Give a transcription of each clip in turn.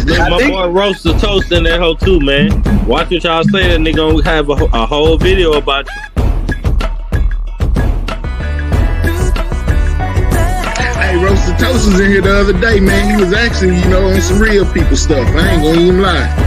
Look, my boy Roaster Toast in that hoe too, man. Watch what y'all say. That nigga gonna have a whole video about you. Hey, Roaster Toast was in here the other day, man. He was actually, on some real people stuff. I ain't gonna even lie.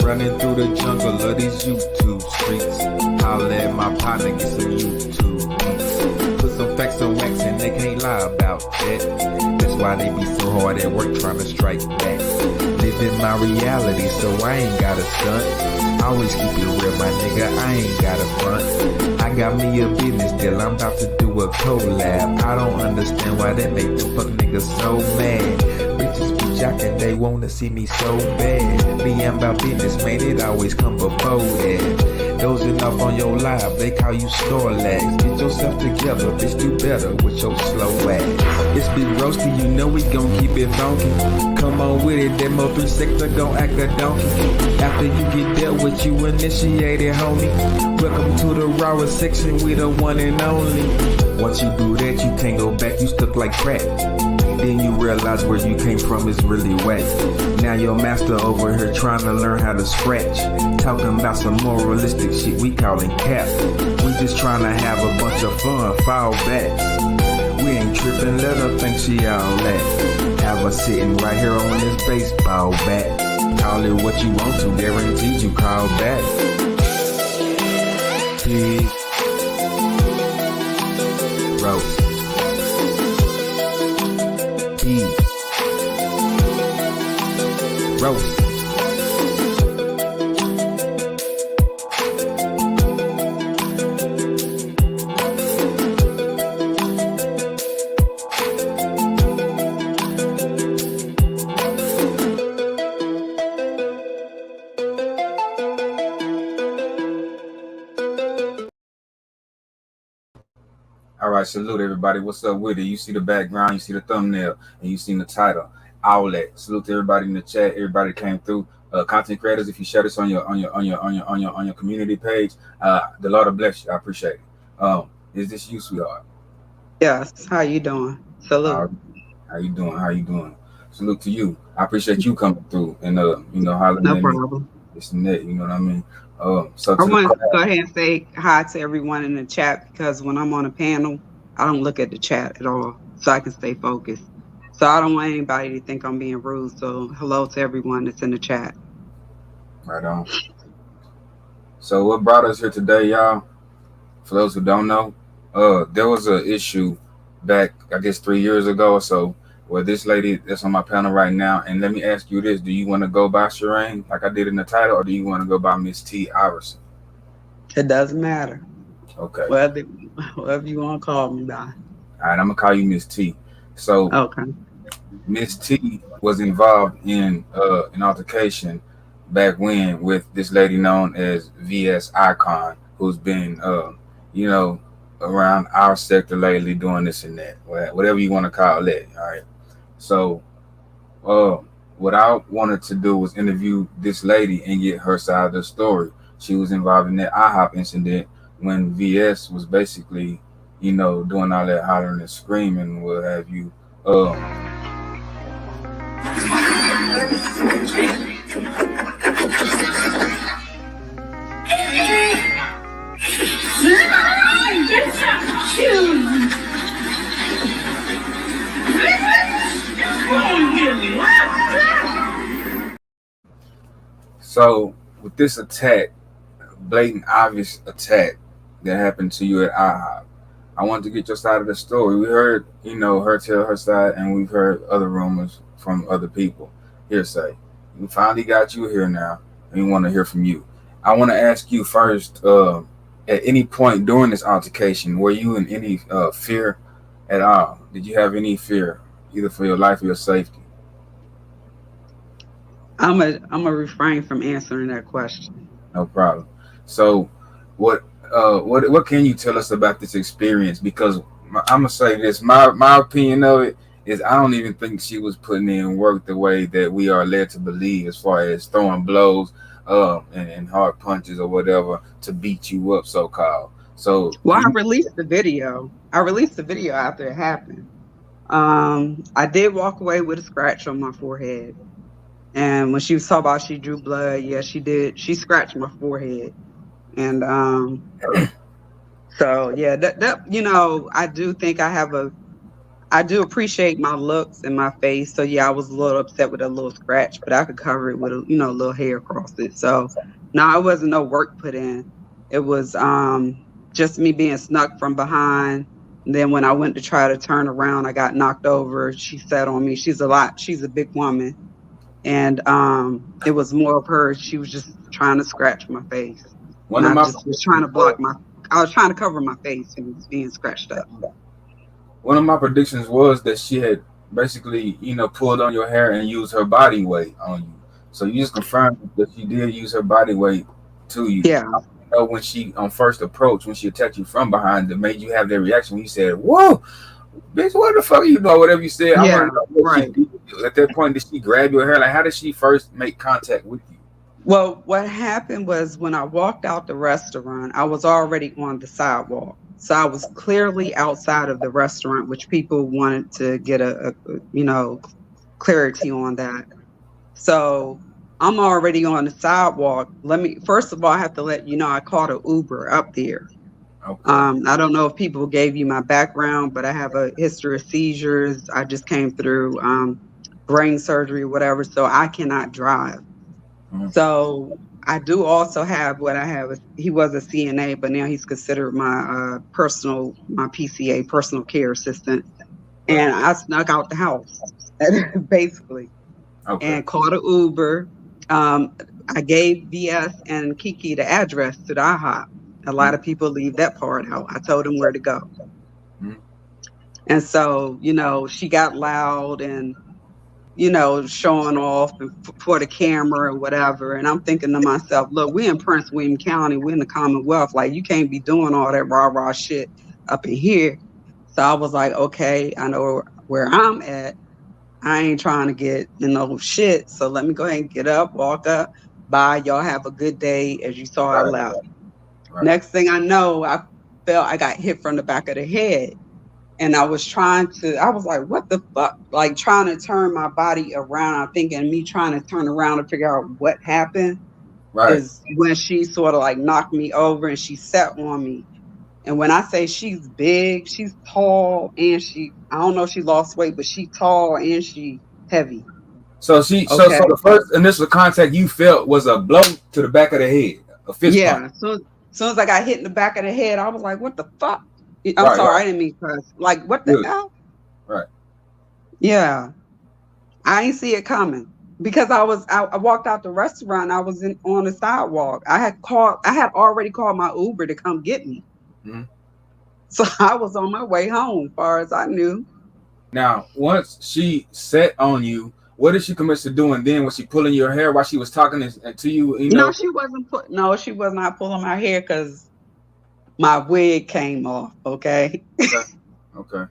Running through the jungle of these YouTube streets. I'll let my partner get some YouTube beats. Put some facts on wax and they can't lie about that. That's why they be so hard at work trying to strike back. Living my reality so I ain't got a stunt. Always keep it real, my nigga, I ain't got a front. I got me a business deal, I'm about to do a collab. I don't understand why that make the fuck niggas so mad. Bitches be jocking, they wanna see me so bad. Me, I'm about business, man, it always come before that. Dozing off on your live, they call you Snorlax. Get yourself together, bitch, do better with your slow ass. It's Big Roasty, you know we gon' keep it funky. Come on with it, that Mo 3 sector gon' act a donkey. After you get dealt with, you initiated, homie. Welcome to the rawest section, we the one and only. Once you do that, you can't go back, you stuck like crack. Then you realize where you came from is really whack. Now your master over here trying to learn how to scratch. Talking about some moralistic shit we callin' cap. We just trying to have a bunch of fun, fall back. We ain't trippin', let her think she all that. Have her sitting right here on this baseball bat. Call it what you want to, guaranteed you call back. Pig. Roast. Pig. Roast. All right, salute everybody. What's up with it? You see the background, you see the thumbnail, and you seen the title. Outlet. Salute to everybody in the chat. Everybody came through. Content creators, if you share this on your community page, the Lord will bless you. I appreciate it. Is this you, sweetheart? Yes. How you doing? Salute. How you doing? How you doing? Salute to you. I appreciate you coming through and hollering No at problem. me. This and that, you know what I mean? So I want to go ahead and say hi to everyone in the chat, because when I'm on a panel, I don't look at the chat at all, so I can stay focused. So I don't want anybody to think I'm being rude. So hello to everyone that's in the chat. Right on. So what brought us here today, y'all? For those who don't know, there was an issue back, I guess 3 years ago or so, where this lady that's on my panel right now, and let me ask you this: do you want to go by Sharine, like I did in the title, or do you want to go by Miss T. Iverson? It doesn't matter. Okay. Whatever you want to call me by. All right, I'm gonna call you Miss T. So, okay. Miss T was involved in an altercation back when with this lady known as VS Icon, who's been, around our sector lately doing this and that, whatever you want to call it. All right. So, what I wanted to do was interview this lady and get her side of the story. She was involved in that Ihop incident when VS was basically, doing all that hollering and screaming, what have you. So with this attack, blatant, obvious attack that happened to you at IHOP. I want to get your side of the story. We heard, her tell her side, and we've heard other rumors from other people. Hearsay. We finally got you here now, and we want to hear from you. I want to ask you first. At any point during this altercation, were you in any fear at all? Did you have any fear, either for your life or your safety? I'm a refrain from answering that question. No problem. So, what can you tell us about this experience? Because I'm gonna say this, my opinion of it is I don't even think she was putting in work the way that we are led to believe, as far as throwing blows and hard punches or whatever to beat you up, so called. So, Well, I released the video. I released the video after it happened. I did walk away with a scratch on my forehead. And when she was talking about she drew blood, yeah, she did. She scratched my forehead. And so yeah, that I do think I do appreciate my looks and my face. So yeah, I was a little upset with a little scratch, but I could cover it with a little hair across it. So no, it wasn't no work put in. It was just me being snuck from behind. And then when I went to try to turn around, I got knocked over. She sat on me. She's a big woman. And it was more of her. She was just trying to scratch my face. And I just was trying to I was trying to cover my face and it was being scratched up. One of my predictions was that she had basically, pulled on your hair and used her body weight on you. So you just confirmed that she did use her body weight to you. Yeah. When she on first approach, when she attacked you from behind, that made you have that reaction when you said, "Whoa, bitch, what the fuck you know?" Whatever you said. Yeah, I want to know what right. she did. At that point, did she grab your hair? Like, how did she first make contact with you? Well, what happened was when I walked out the restaurant, I was already on the sidewalk. So I was clearly outside of the restaurant, which people wanted to get a clarity on that. So I'm already on the sidewalk. First of all, I have to let you know I called an Uber up there. Okay. I don't know if people gave you my background, but I have a history of seizures. I just came through brain surgery, whatever, so I cannot drive. Mhm. So I do also have what I have. He was a CNA, but now he's considered my my PCA, personal care assistant. And I snuck out the house, basically, Okay. and called an Uber. I gave VS and Kiki the address to the IHOP. A lot of people leave that part out. I told them where to go. Mhm. And so, she got loud and showing off for the camera or whatever. And I'm thinking to myself, look, we in Prince William County, we in the Commonwealth. Like, you can't be doing all that rah-rah shit up in here. So I was like, okay, I know where I'm at. I ain't trying to get shit. So let me go ahead and get up, walk up. Bye. Y'all have a good day. As you saw, I left. Right. Next thing I know, I felt I got hit from the back of the head. And I was like, what the fuck? Like, trying to turn my body around. I'm thinking me trying to turn around to figure out what happened is when she sort of like knocked me over and she sat on me. And when I say she's big, she's tall and I don't know if she lost weight, but she's tall and she heavy. So the first initial contact you felt was a blow to the back of the head, a fist punch. So soon as I got hit in the back of the head, I was like, what the fuck? I'm sorry, I didn't mean to cuss. Like, what the hell? Right. Yeah. I ain't see it coming because I walked out the restaurant. I was on the sidewalk. I had already called my Uber to come get me. Mm-hmm. So I was on my way home, as far as I knew. Now, once she sat on you, what did she commit to doing then? Was she pulling your hair while she was talking to you? No, she wasn't she was not pulling my hair because my wig came off. Okay. Okay.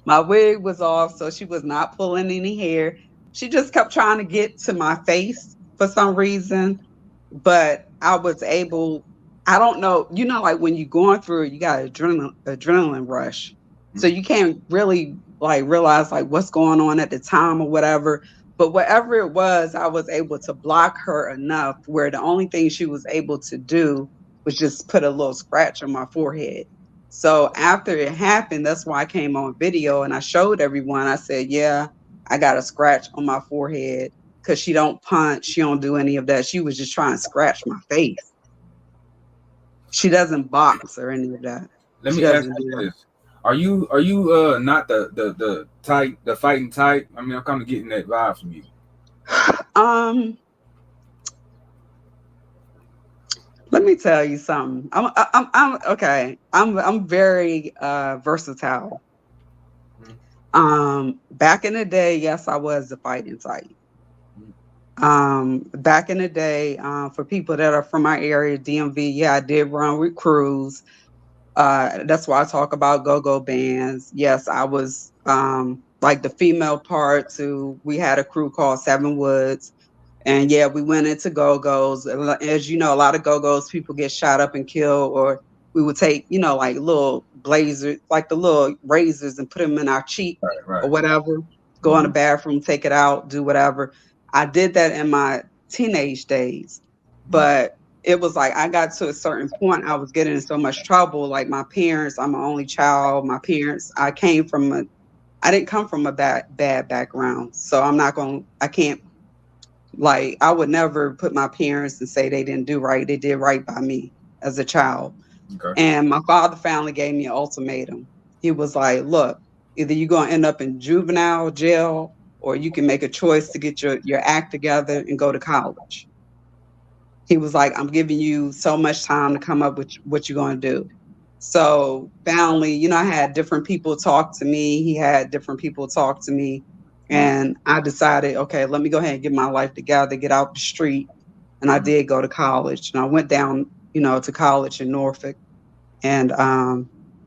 My wig was off, so she was not pulling any hair. She just kept trying to get to my face for some reason, but I was able. I don't know. Like when you're going through it, you got adrenaline rush, so you can't really like realize like what's going on at the time or whatever. But whatever it was, I was able to block her enough where the only thing she was able to do was just put a little scratch on my forehead. So after it happened, that's why I came on video and I showed everyone. I said, yeah, I got a scratch on my forehead. because she don't punch, she don't do any of that. She was just trying to scratch my face. She doesn't box or any of that. Let She me ask doesn't do you that. this: Are you not the type, the fighting type? I mean, I'm kind of getting that vibe from you. Let me tell you something. I'm okay. I'm very versatile. Back in the day, yes, I was the fighting type. Back in the day, for people that are from my area, DMV, yeah, I did run with crews. That's why I talk about go-go bands. Yes, I was like the female part to, we had a crew called Seven Woods. And yeah, we went into go-go's. As you know, a lot of go-go's people get shot up and killed, or we would take, like little blazers, like the little razors, and put them in our cheek or whatever, go in the bathroom, take it out, do whatever. I did that in my teenage days, but it was like I got to a certain point, I was getting in so much trouble. Like my parents, I'm an only child. My parents, I didn't come from a bad background. So I can't, like, I would never put my parents and say they didn't do right. They did right by me as a child. Okay. And my father finally gave me an ultimatum. He was like, look, either you're going to end up in juvenile jail, or you can make a choice to get your act together and go to college. He was like, I'm giving you so much time to come up with what you're going to do. So finally, I had different people talk to me. He had different people talk to me. And I decided, okay, let me go ahead and get my life together, get out the street. And I did go to college. And I went down, to college in Norfolk. And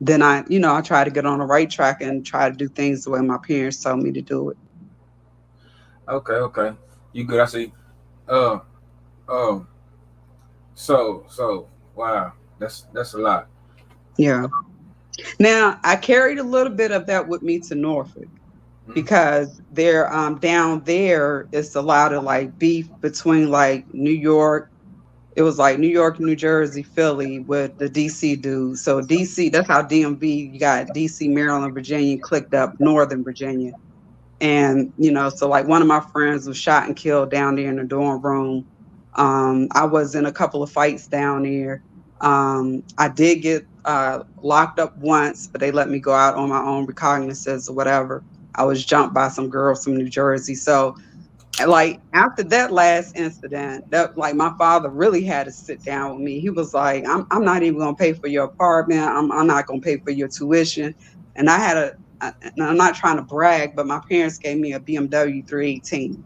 then I tried to get on the right track and try to do things the way my parents told me to do it. Okay. You good? I see. So wow, that's a lot. Yeah. Now I carried a little bit of that with me to Norfolk, because there down there it's a lot of like beef between like New York. It was like New York, New Jersey, Philly with the DC dudes. So DC, that's how DMV, you got DC, Maryland, Virginia clicked up Northern Virginia. And, so like one of my friends was shot and killed down there in the dorm room. I was in a couple of fights down there. I did get locked up once, but they let me go out on my own recognizance or whatever. I was jumped by some girls from New Jersey. So like after that last incident, that like my father really had to sit down with me. He was like, I'm not even gonna pay for your apartment. I'm not gonna pay for your tuition. And I'm not trying to brag, but my parents gave me a BMW 318.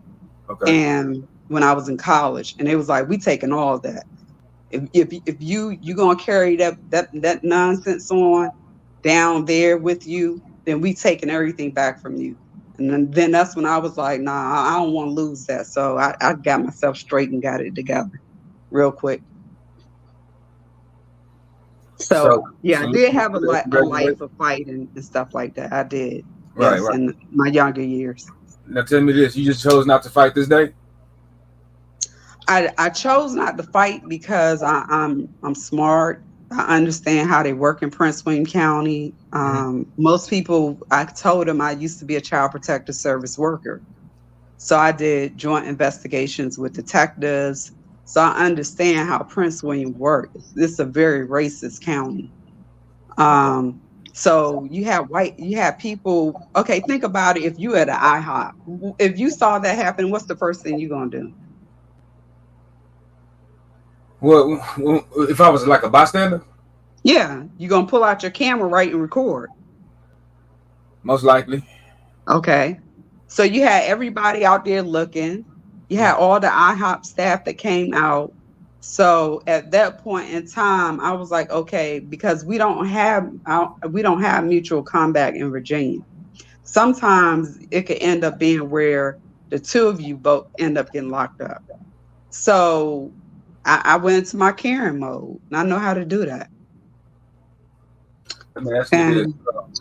Okay. And when I was in college, and it was like, we taking all of that. If you gonna carry that nonsense on down there with you, then we taking everything back from you. And then that's when I was like, nah, I don't want to lose that. So I got myself straight and got it together real quick. So I did have a life of fighting and stuff like that. I did. Right. In my younger years. Now tell me this, you just chose not to fight this day? I chose not to fight because I'm smart. I understand how they work in Prince William County. Most people, I told them I used to be a child protective service worker. So I did joint investigations with detectives. So I understand how Prince William works. This is a very racist county. So you have people, okay, think about it. If you at an Ihop, if you saw that happen, what's the first thing you're going to do? Well, if I was like a bystander? Yeah, you're going to pull out your camera, right, and record. Most likely. Okay. So you had everybody out there looking. You had all the IHOP staff that came out. So at that point in time, I was like, okay, because we don't have mutual combat in Virginia. Sometimes it could end up being where the two of you both end up getting locked up. So I went into my Karen mode, and I know how to do that. Let me ask you this.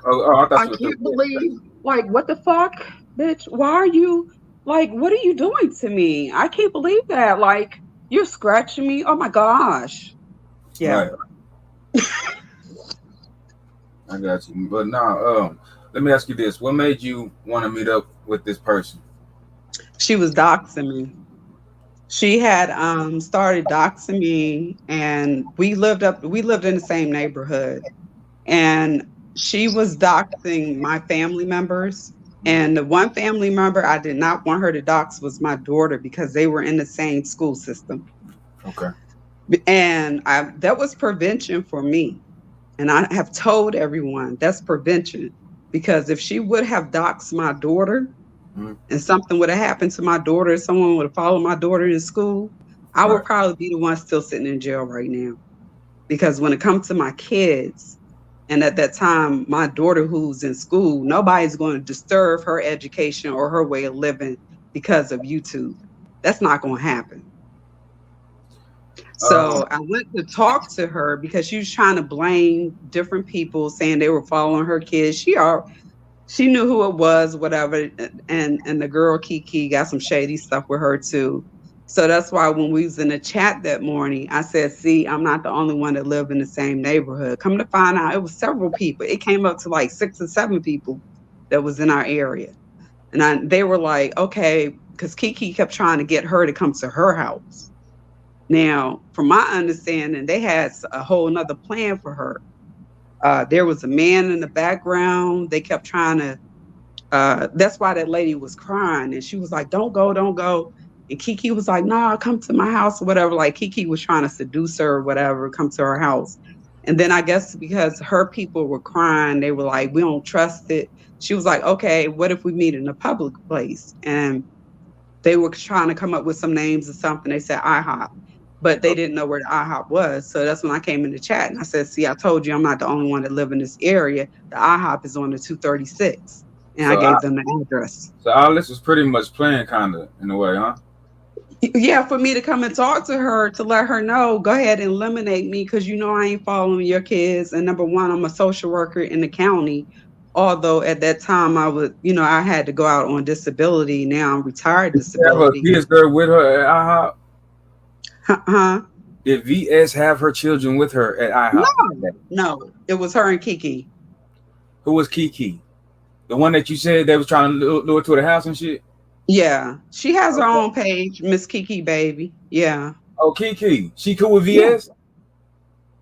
I can't believe, like, what the fuck, bitch? Why are you, like, what are you doing to me? I can't believe that. Like, you're scratching me. Oh my gosh. Yeah. Right. I got you. But now, let me ask you this. What made you want to meet up with this person? She was doxing me. She had started doxing me, and we lived in the same neighborhood, and she was doxing my family members. And the one family member I did not want her to dox was my daughter because they were in the same school system. Okay. And that was prevention for me. And I have told everyone that's prevention, because if she would have doxed my daughter, and something would have happened to my daughter, someone would have followed my daughter in school, I would probably be the one still sitting in jail right now. Because when it comes to my kids, and at that time, my daughter who's in school, nobody's going to disturb her education or her way of living because of YouTube. That's not going to happen. So I went to talk to her because she was trying to blame different people, saying they were following her kids. She knew who it was, whatever. And the girl Kiki got some shady stuff with her too. So that's why when we was in the chat that morning, I said, see, I'm not the only one that live in the same neighborhood. Come to find out, it was several people. It came up to like 6 or 7 people that was in our area. And they were like, okay, because Kiki kept trying to get her to come to her house. Now, from my understanding, they had a whole nother plan for her. There was a man in the background. They kept trying to, that's why that lady was crying. And she was like, don't go, don't go. And Kiki was like, nah, come to my house or whatever. Like Kiki was trying to seduce her or whatever, come to her house. And then I guess because her people were crying, they were like, we don't trust it. She was like, okay, what if we meet in a public place? And they were trying to come up with some names or something. They said Ihop, but they didn't know where the Ihop was. So that's when I came in the chat and I said, see, I told you I'm not the only one that live in this area. The Ihop is on the 236. And so I gave them the address. So all this was pretty much planned, kind of, in a way, huh? Yeah, for me to come and talk to her, to let her know, go ahead and eliminate me, because you know I ain't following your kids. And number one, I'm a social worker in the county. Although at that time I was, I had to go out on disability. Now I'm retired disability. Did VS there with her at IHOP? Huh? Did VS have her children with her at IHOP? No. It was her and Kiki. Who was Kiki? The one that you said they was trying to lure to the house and shit? Yeah, she has her own page, Miss Kiki Baby. Yeah. Oh, Kiki. She cool with VS?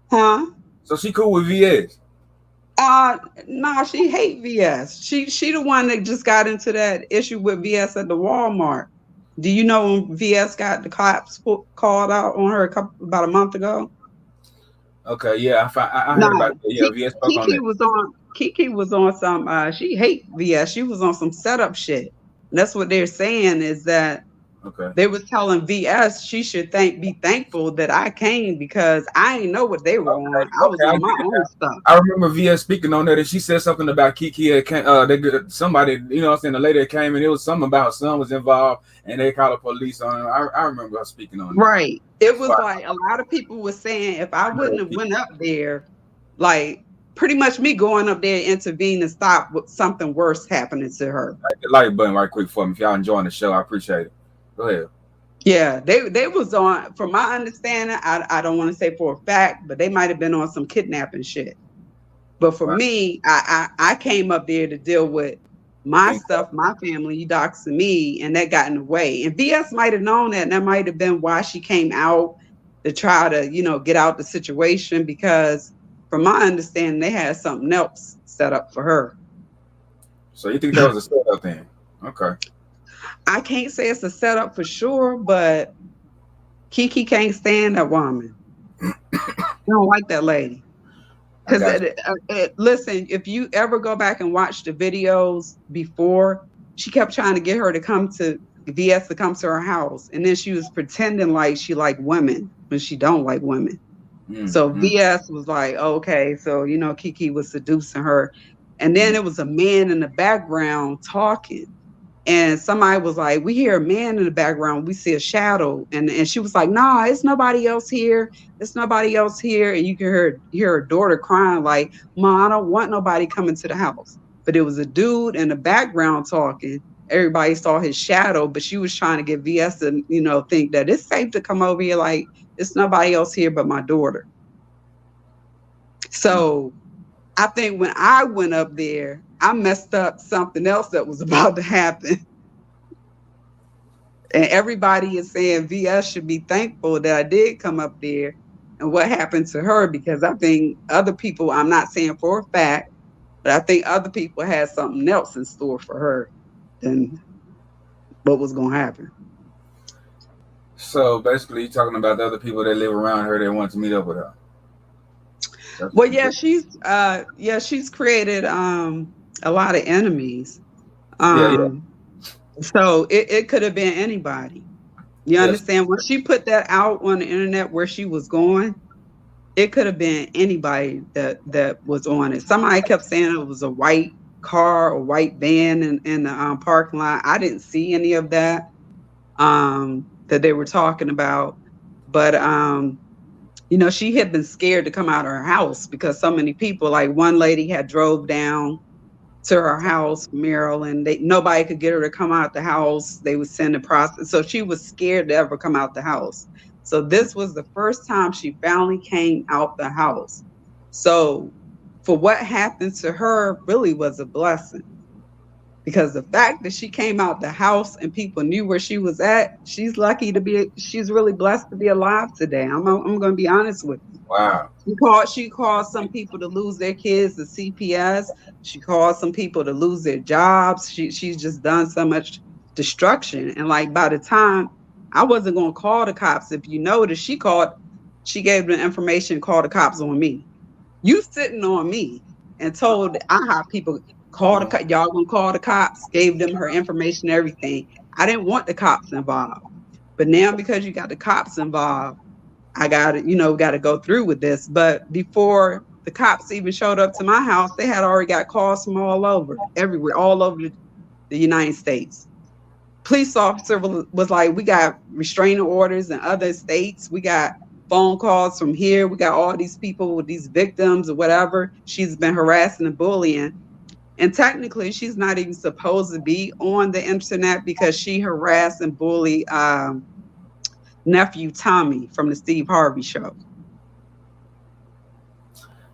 Huh? So she cool with VS? No, she hate VS. She the one that just got into that issue with VS at the Walmart. Do you know when VS got the cops called out on her about a month ago? Okay, yeah, I heard about that. Yeah, VS spoke on that. Kiki was on some. She hate VS. She was on some setup shit. And that's what they're saying, is that they was telling VS she should be thankful that I came, because I didn't know what they were on. I was on my own stuff. I remember VS speaking on that, and she said something about Kiki. Somebody, the lady that came, and it was something about her son was involved, and they called the police on her. I remember her speaking on that. Right. It was like a lot of people were saying if I wouldn't have went up there, like pretty much me going up there, intervene and stop something worse happening to her. The like button right quick for me if y'all enjoying the show. I appreciate it. Go ahead. Yeah, they was on, from my understanding, I don't want to say for a fact, but they might have been on some kidnapping shit. But for me, I came up there to deal with my stuff, my family, you doxing me, and that got in the way. And VS might have known that, and that might have been why she came out to try to, get out the situation, because from my understanding, they had something else set up for her. So you think that was a setup then? Okay. I can't say it's a setup for sure, but Kiki can't stand that woman. I don't like that lady. Because listen, if you ever go back and watch the videos before, she kept trying to get her to come to VS to come to her house, and then she was pretending like she liked women when she don't like women. So VS was like, okay, so Kiki was seducing her, and then it was a man in the background talking, and somebody was like, we hear a man in the background, we see a shadow, and she was like, nah, it's nobody else here, it's nobody else here, and you can hear her daughter crying like, Ma, I don't want nobody coming to the house. But it was a dude in the background talking. Everybody saw his shadow, but she was trying to get VS to think that it's safe to come over here, like it's nobody else here but my daughter. So I think when I went up there, I messed up something else that was about to happen. And everybody is saying VS should be thankful that I did come up there and what happened to her, because I think other people, I'm not saying for a fact, but I think other people had something else in store for her than what was going to happen. So basically, you're talking about the other people that live around her that want to meet up with her. Well, yeah, she's created a lot of enemies. So it could have been anybody. You understand? When she put that out on the internet where she was going, it could have been anybody that was on it. Somebody kept saying it was a white car or white van in the parking lot. I didn't see any of that that they were talking about. But she had been scared to come out of her house because so many people, like one lady had drove down to her house, Maryland. Nobody could get her to come out the house. They would send a process. So she was scared to ever come out the house. So this was the first time she finally came out the house. So for what happened to her really was a blessing, because the fact that she came out the house and people knew where she was at, she's really blessed to be alive today. I'm going to be honest with you. Wow. She caused some people to lose their kids to CPS. She caused some people to lose their jobs. She's just done so much destruction. And like, by the time I wasn't going to call the cops, if you notice, she gave the information, called the cops on me. You sitting on me and told Ihop people, y'all gonna call the cops, gave them her information, everything. I didn't want the cops involved. But now because you got the cops involved, I got to go through with this. But before the cops even showed up to my house, they had already got calls from everywhere, all over the United States. Police officer was like, we got restraining orders in other states. We got phone calls from here. We got all these people with these victims or whatever. She's been harassing and bullying. And technically, she's not even supposed to be on the internet because she harassed and bullied nephew Tommy from the Steve Harvey show.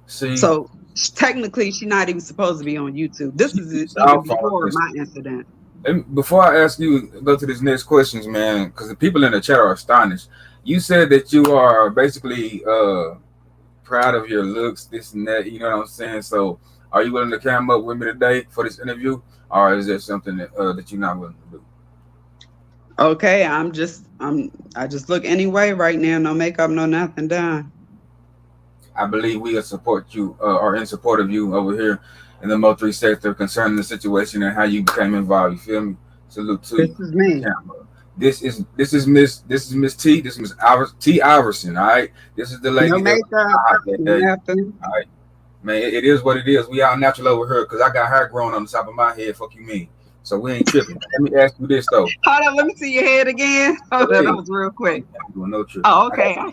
So technically, she's not even supposed to be on YouTube. This is even before my incident. And before I ask you, go to this next questions, man, because the people in the chat are astonished. You said that you are basically proud of your looks, this and that. You know what I'm saying? So, are you willing to come up with me today for this interview, or is there something that you're not willing to do? Okay, I just look anyway right now. No makeup, no nothing done. I believe we support you, are in support of you over here in the Mo3 sector concerning the situation and how you became involved. You feel me? Salute to you. This is me. This is Miss T. This is Miss T. Iverson. All right. This is the lady. No makeup, nothing. All right, man. It is what it is. We all natural over here because I got hair growing on the top of my head. Fuck you, mean. So we ain't tripping. Let me ask you this though. Hold on, let me see your head again. Hold on, that was real quick. Doing no trip. Oh, okay. I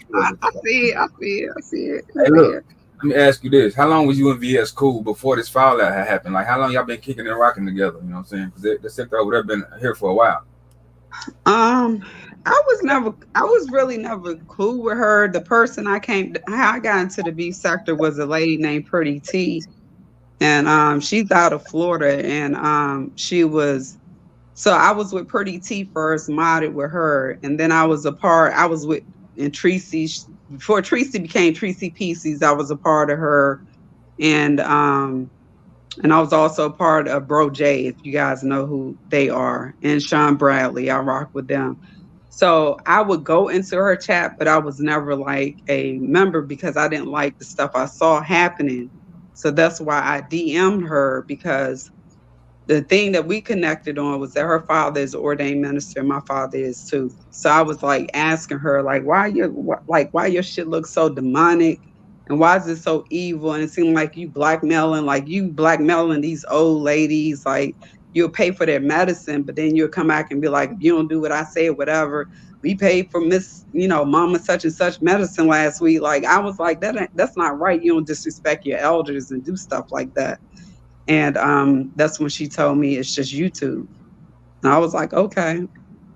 see it. Hey, look. Let me ask you this: how long was you and VS cool before this fallout had happened? Like, how long y'all been kicking and rocking together? You know what I'm saying? Because the sector over there been here for a while. I was really never cool with her. The person how I got into the B sector was a lady named Pretty T, and she's out of Florida, and I was with Pretty T first, modded with her, and then I was with Tracy before Tracy became Tracy Pieces. I was a part of her, and I was also a part of Bro J, if you guys know who they are, and Sean Bradley. I rock with them. So I would go into her chat, but I was never like a member because I didn't like the stuff I saw happening. So that's why I DM'd her, because the thing that we connected on was that her father is an ordained minister. My father is too. So I was like asking her, like, why your shit looks so demonic? And why is it so evil? And it seemed like you blackmailing these old ladies. Like, you'll pay for their medicine, but then you'll come back and be like, if you don't do what I say, whatever. We paid for Miss, Mama such and such medicine last week. Like, I was like, that's not right. You don't disrespect your elders and do stuff like that. And that's when she told me it's just YouTube. And I was like, okay.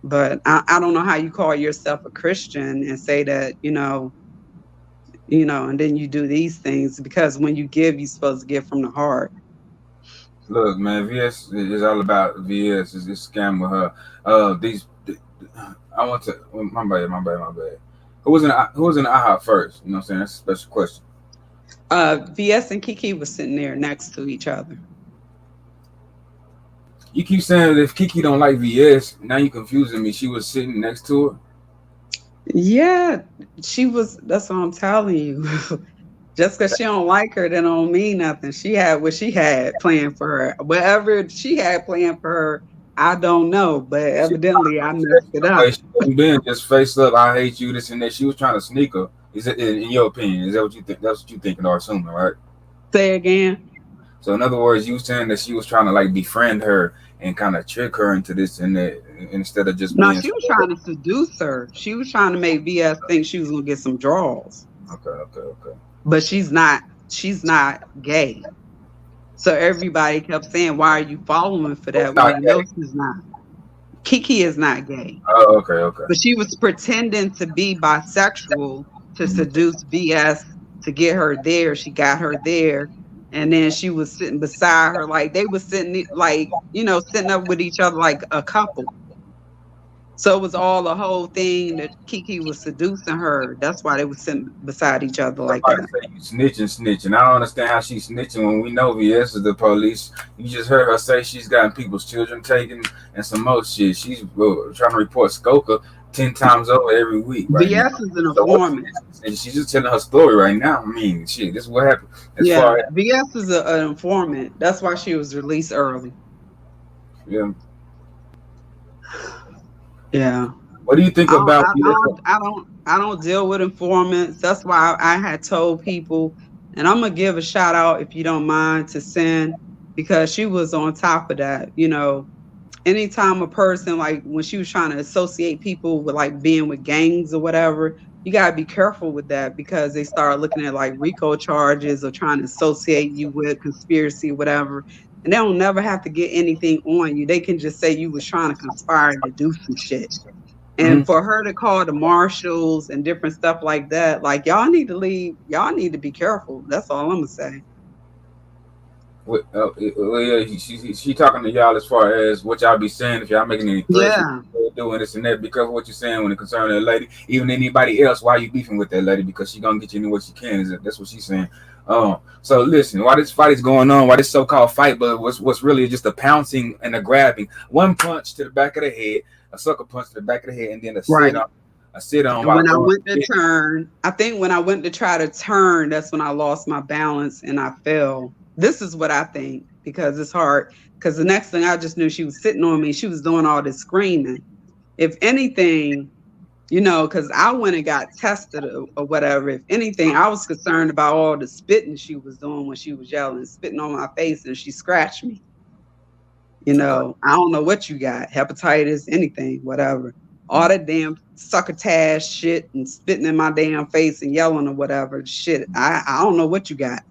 But I don't know how you call yourself a Christian and say that, and then you do these things, because when you give, you're supposed to give from the heart. Look, man, VS is all about VS. Is this scam with her? I want to. My bad. Who was in the IHOP first? You know what I'm saying? That's a special question. VS and Kiki was sitting there next to each other. You keep saying that if Kiki don't like VS, now you confusing me. She was sitting next to her. Yeah, she was. That's what I'm telling you. Just because she don't like her, that don't mean nothing. She had what she had planned for her. Whatever she had planned for her, I don't know. But evidently, I messed it up. She wasn't being just face up. I hate you. This and that. She was trying to sneak her. Is it in your opinion? Is that what you think? That's what you thinking or assuming, right? Say again. So in other words, you saying that she was trying to like befriend her and kind of trick her into this and that instead of just No, being. she was trying to seduce her. She was trying to make VS think she was gonna get some draws. Okay. But she's not gay. So everybody kept saying, why are you following for that? Well, you know she's not. Kiki is not gay. Oh, okay. But she was pretending to be bisexual to seduce VS to get her there. She got her there. And then she was sitting beside her, like they were sitting, like, sitting up with each other like a couple. So it was all a whole thing that Kiki was seducing her. That's why they were sitting beside each other like that. Say you snitching. I don't understand how she's snitching when we know VS is the police. You just heard her say she's gotten people's children taken and some more shit. She's trying to report Skoka 10 times over every week. Right VS now. is an informant. And she's just telling her story right now. I mean, shit, this is what happened. VS is an informant. That's why she was released early. Yeah. Yeah. What do you think about? I don't deal with informants. That's why I had told people, and I'm gonna give a shout out if you don't mind to Sin, because she was on top of that. Anytime a person, like when she was trying to associate people with like being with gangs or whatever, you gotta be careful with that because they start looking at like RICO charges or trying to associate you with conspiracy, whatever. And they don't never have to get anything on you. They can just say you was trying to conspire to do some shit. And for her to call the marshals and different stuff like that, like y'all need to leave. Y'all need to be careful. That's all I'm gonna say. She talking to y'all as far as what y'all be saying if y'all making any threats, doing this and that. Be careful what you're saying when it concerns that lady. Even anybody else, why you beefing with that lady? Because she gonna get you into what she can. That's what she's saying. So listen, why this fight is going on, why this so-called fight, but what's really just a pouncing and a grabbing. One punch to the back of the head, a sucker punch to the back of the head, and then a sit on. When I went to turn, I think when I went to try to turn, that's when I lost my balance and I fell. This is what I think, because it's hard. Because the next thing I just knew, she was sitting on me. She was doing all this screaming. If anything, because I went and got tested or whatever. If anything, I was concerned about all the spitting she was doing when she was yelling, spitting on my face, and she scratched me. I don't know what you got, hepatitis, anything, whatever. All that damn succotash shit and spitting in my damn face and yelling or whatever shit. I don't know what you got.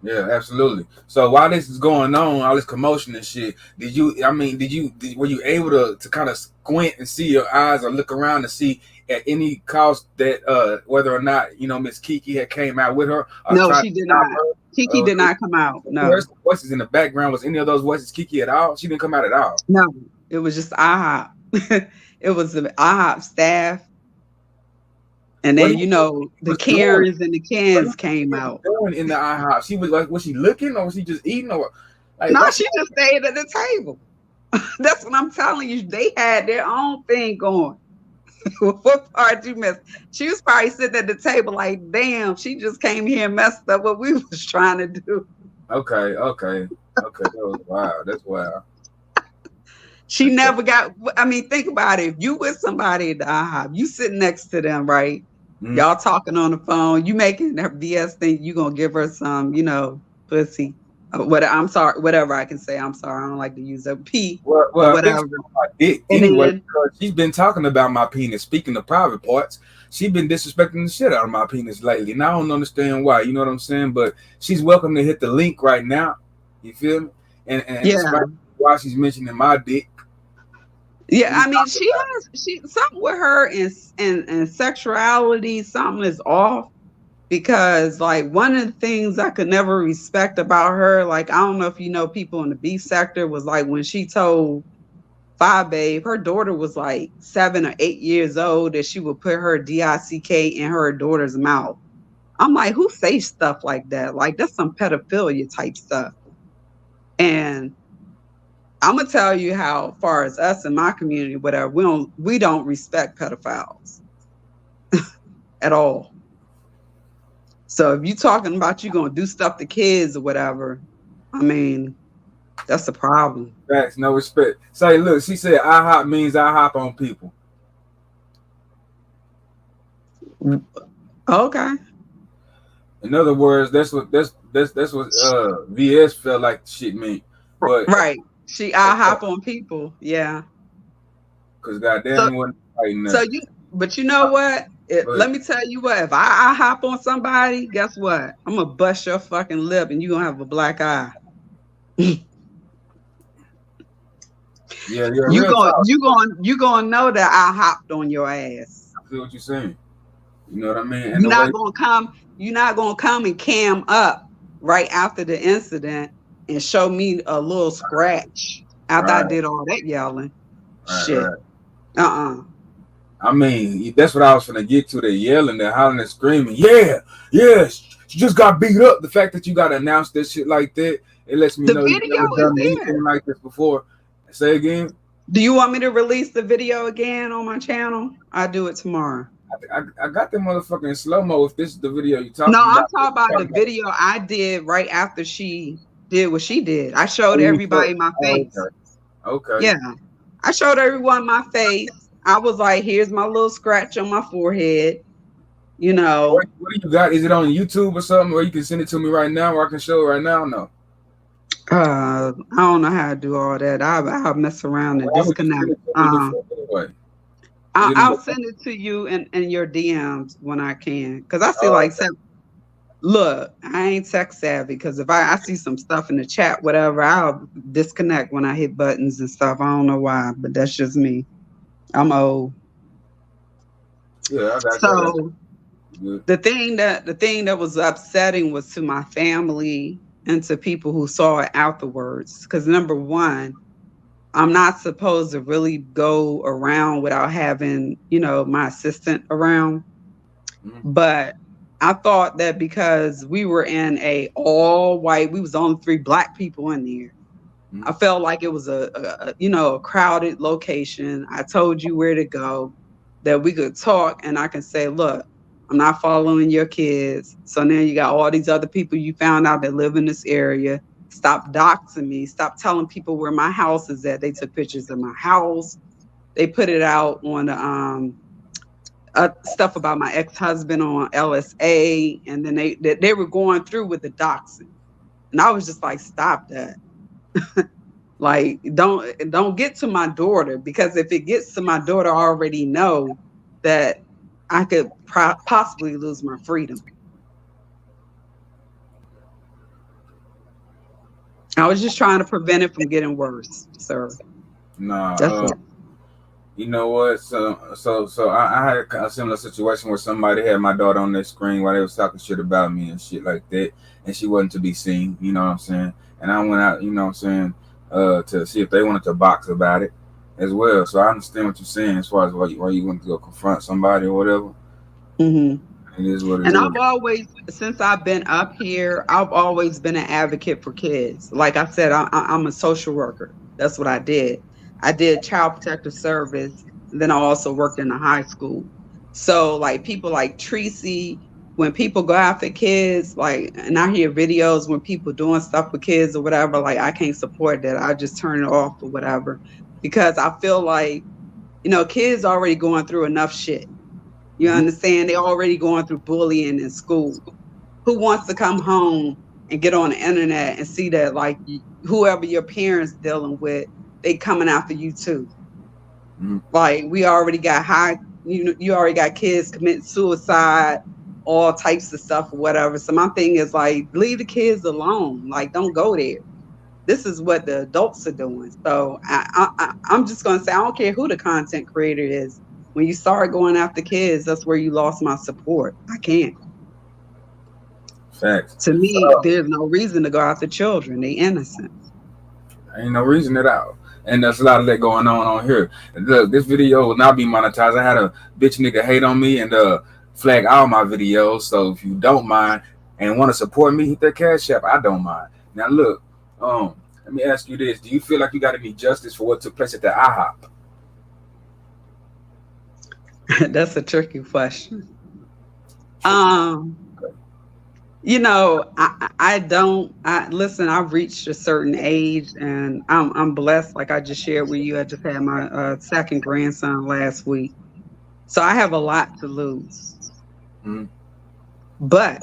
Yeah, absolutely. So while this is going on, all this commotion and shit, were you able to kind of squint and see your eyes or look around to see at any cost that whether or not Miss Kiki had came out with her? No, she did not. Kiki did not come out. No. Her voices in the background, was any of those voices Kiki at all? She didn't come out at all. No, it was just IHOP. It was the IHOP staff. And then the Karens and the Kens came out. Doing in the IHOP, she was like, was she looking or was she just eating or? Like, no, she just stayed at the table. That's what I'm telling you. They had their own thing going. What part you missed? She was probably sitting at the table like, damn, she just came here and messed up what we was trying to do. Okay. That was wild. That's wild. She never got. I mean, think about it. If you with somebody at the IHOP, you sitting next to them, right? Y'all talking on the phone. You making her BS think you gonna give her some, pussy. I'm sorry, whatever I can say. I'm sorry. I don't like to use a P. Well, whatever. Anyway, because she's been talking about my penis. Speaking of private parts, she's been disrespecting the shit out of my penis lately, and I don't understand why. You know what I'm saying? But she's welcome to hit the link right now. You feel me? And why she's mentioning my dick. Yeah, I mean, she something with her and sexuality, something is off, because like one of the things I could never respect about her, like I don't know if people in the B sector, was like when she told Babe. Her daughter was like 7 or 8 years old, and she would put her DICK in her daughter's mouth. I'm like, who says stuff like that? Like, that's some pedophilia type stuff. And I'm gonna tell you how far as us in my community, whatever, we don't respect pedophiles at all. So if you talking about you gonna do stuff to kids or whatever, I mean, that's a problem. Facts, no respect. Say, look, she said IHOP means I hop on people. Okay. In other words, that's what VS felt like shit mean. But right. I hop on people. Yeah. Cause goddamn, wasn't fighting that. But you know what? Let me tell you what. If I hop on somebody, guess what? I'm gonna bust your fucking lip, and you gonna have a black eye. Yeah, you gonna know that I hopped on your ass. I feel what you're saying. You know what I mean? And you're not gonna come and cam up right after the incident and show me a little scratch after I did all that yelling. Shit. Right. I mean, that's what I was gonna get to. The yelling, the hollering, and screaming. Yeah, she just got beat up. The fact that you gotta announce this shit like that, it lets me know you've never done anything like this before. Say again. Do you want me to release the video again on my channel? I'll do it tomorrow. I got that motherfucker in slow mo. If this is the video you talking about. No, I'm talking about the video I did right after she did what she did. I showed everybody my face. Okay. Yeah. I showed everyone my face. I was like, here's my little scratch on my forehead. You know. What do you got? Is it on YouTube or something? Or you can send it to me right now, or I can show it right now? No. I don't know how to do all that. I'll mess around and disconnect. I'll send it to you in your DMs when I can. Because I see look, I ain't tech savvy. Because if I see some stuff in the chat, whatever, I'll disconnect when I hit buttons and stuff. I don't know why, but that's just me. I'm old. Yeah, so the thing that was upsetting was to my family and to people who saw it afterwards. Because number one, I'm not supposed to really go around without having, my assistant around. Mm-hmm. But I thought that because we were in a all white, we was only 3 black people in there. Mm-hmm. I felt like it was a crowded location. I told you where to go, that we could talk, and I can say, look, I'm not following your kids. So now you got all these other people you found out that live in this area. Stop doxing me. Stop telling people where my house is at. They took pictures of my house. They put it out on the stuff about my ex-husband on LSA. And then they were going through with the doxing. And I was just like, stop that. Like, don't get to my daughter, because if it gets to my daughter, I already know that I could possibly lose my freedom. I was just trying to prevent it from getting worse, sir. Nah, you know what? So I had a similar situation where somebody had my daughter on their screen while they was talking shit about me and shit like that, and she wasn't to be seen. You know what I'm saying? And I went out, you know what I'm saying, to see if they wanted to box about it as well. So I understand what you're saying as far as why you want to go confront somebody or whatever. Mm-hmm. It is what it and is. I've always, since I've been up here, I've always been an advocate for kids. Like I said, I'm a social worker. That's what I did. I did child protective service. Then I also worked in a high school. So like people like Tracy, when people go after kids, like, and I hear videos when people doing stuff with kids or whatever, like I can't support that. I just turn it off or whatever, because I feel like, kids already going through enough shit. You understand? They're already going through bullying in school. Who wants to come home and get on the internet and see that, like, whoever your parents dealing with, they coming after you too? Like, we already got you already got kids committing suicide, all types of stuff or whatever. So my thing is, like, leave the kids alone. Like, don't go there. This is what the adults are doing. So I'm just going to say, I don't care who the content creator is. When you start going after kids, that's where you lost my support. I can't. Facts. To me, there's no reason to go after children. They innocent. Ain't no reason at all. And there's a lot of that going on here. Look, this video will not be monetized. I had a bitch nigga hate on me and flag all my videos. So if you don't mind and want to support me, hit that Cash App. I don't mind. Now look, let me ask you this: do you feel like you got any justice for what took place at the Ihop? That's a tricky question. You know, listen, I've reached a certain age and I'm blessed. Like I just shared with you, I just had my second grandson last week. So I have a lot to lose. Mm-hmm. But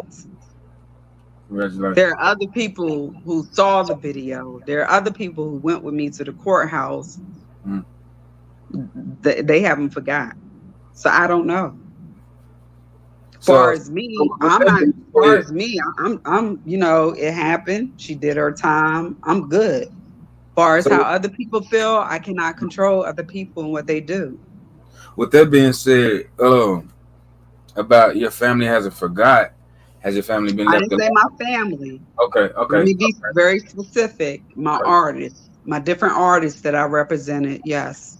there are other people who saw the video. There are other people who went with me to the courthouse. Mm-hmm. They haven't forgot. So I don't know. As far as me, I'm you know, it happened. She did her time. I'm good. As far as how other people feel, I cannot control other people and what they do. With that being said, about your family hasn't forgot. Has your family been left? I didn't say my family. Okay. Let me be very specific. My artists, my different artists that I represented, yes.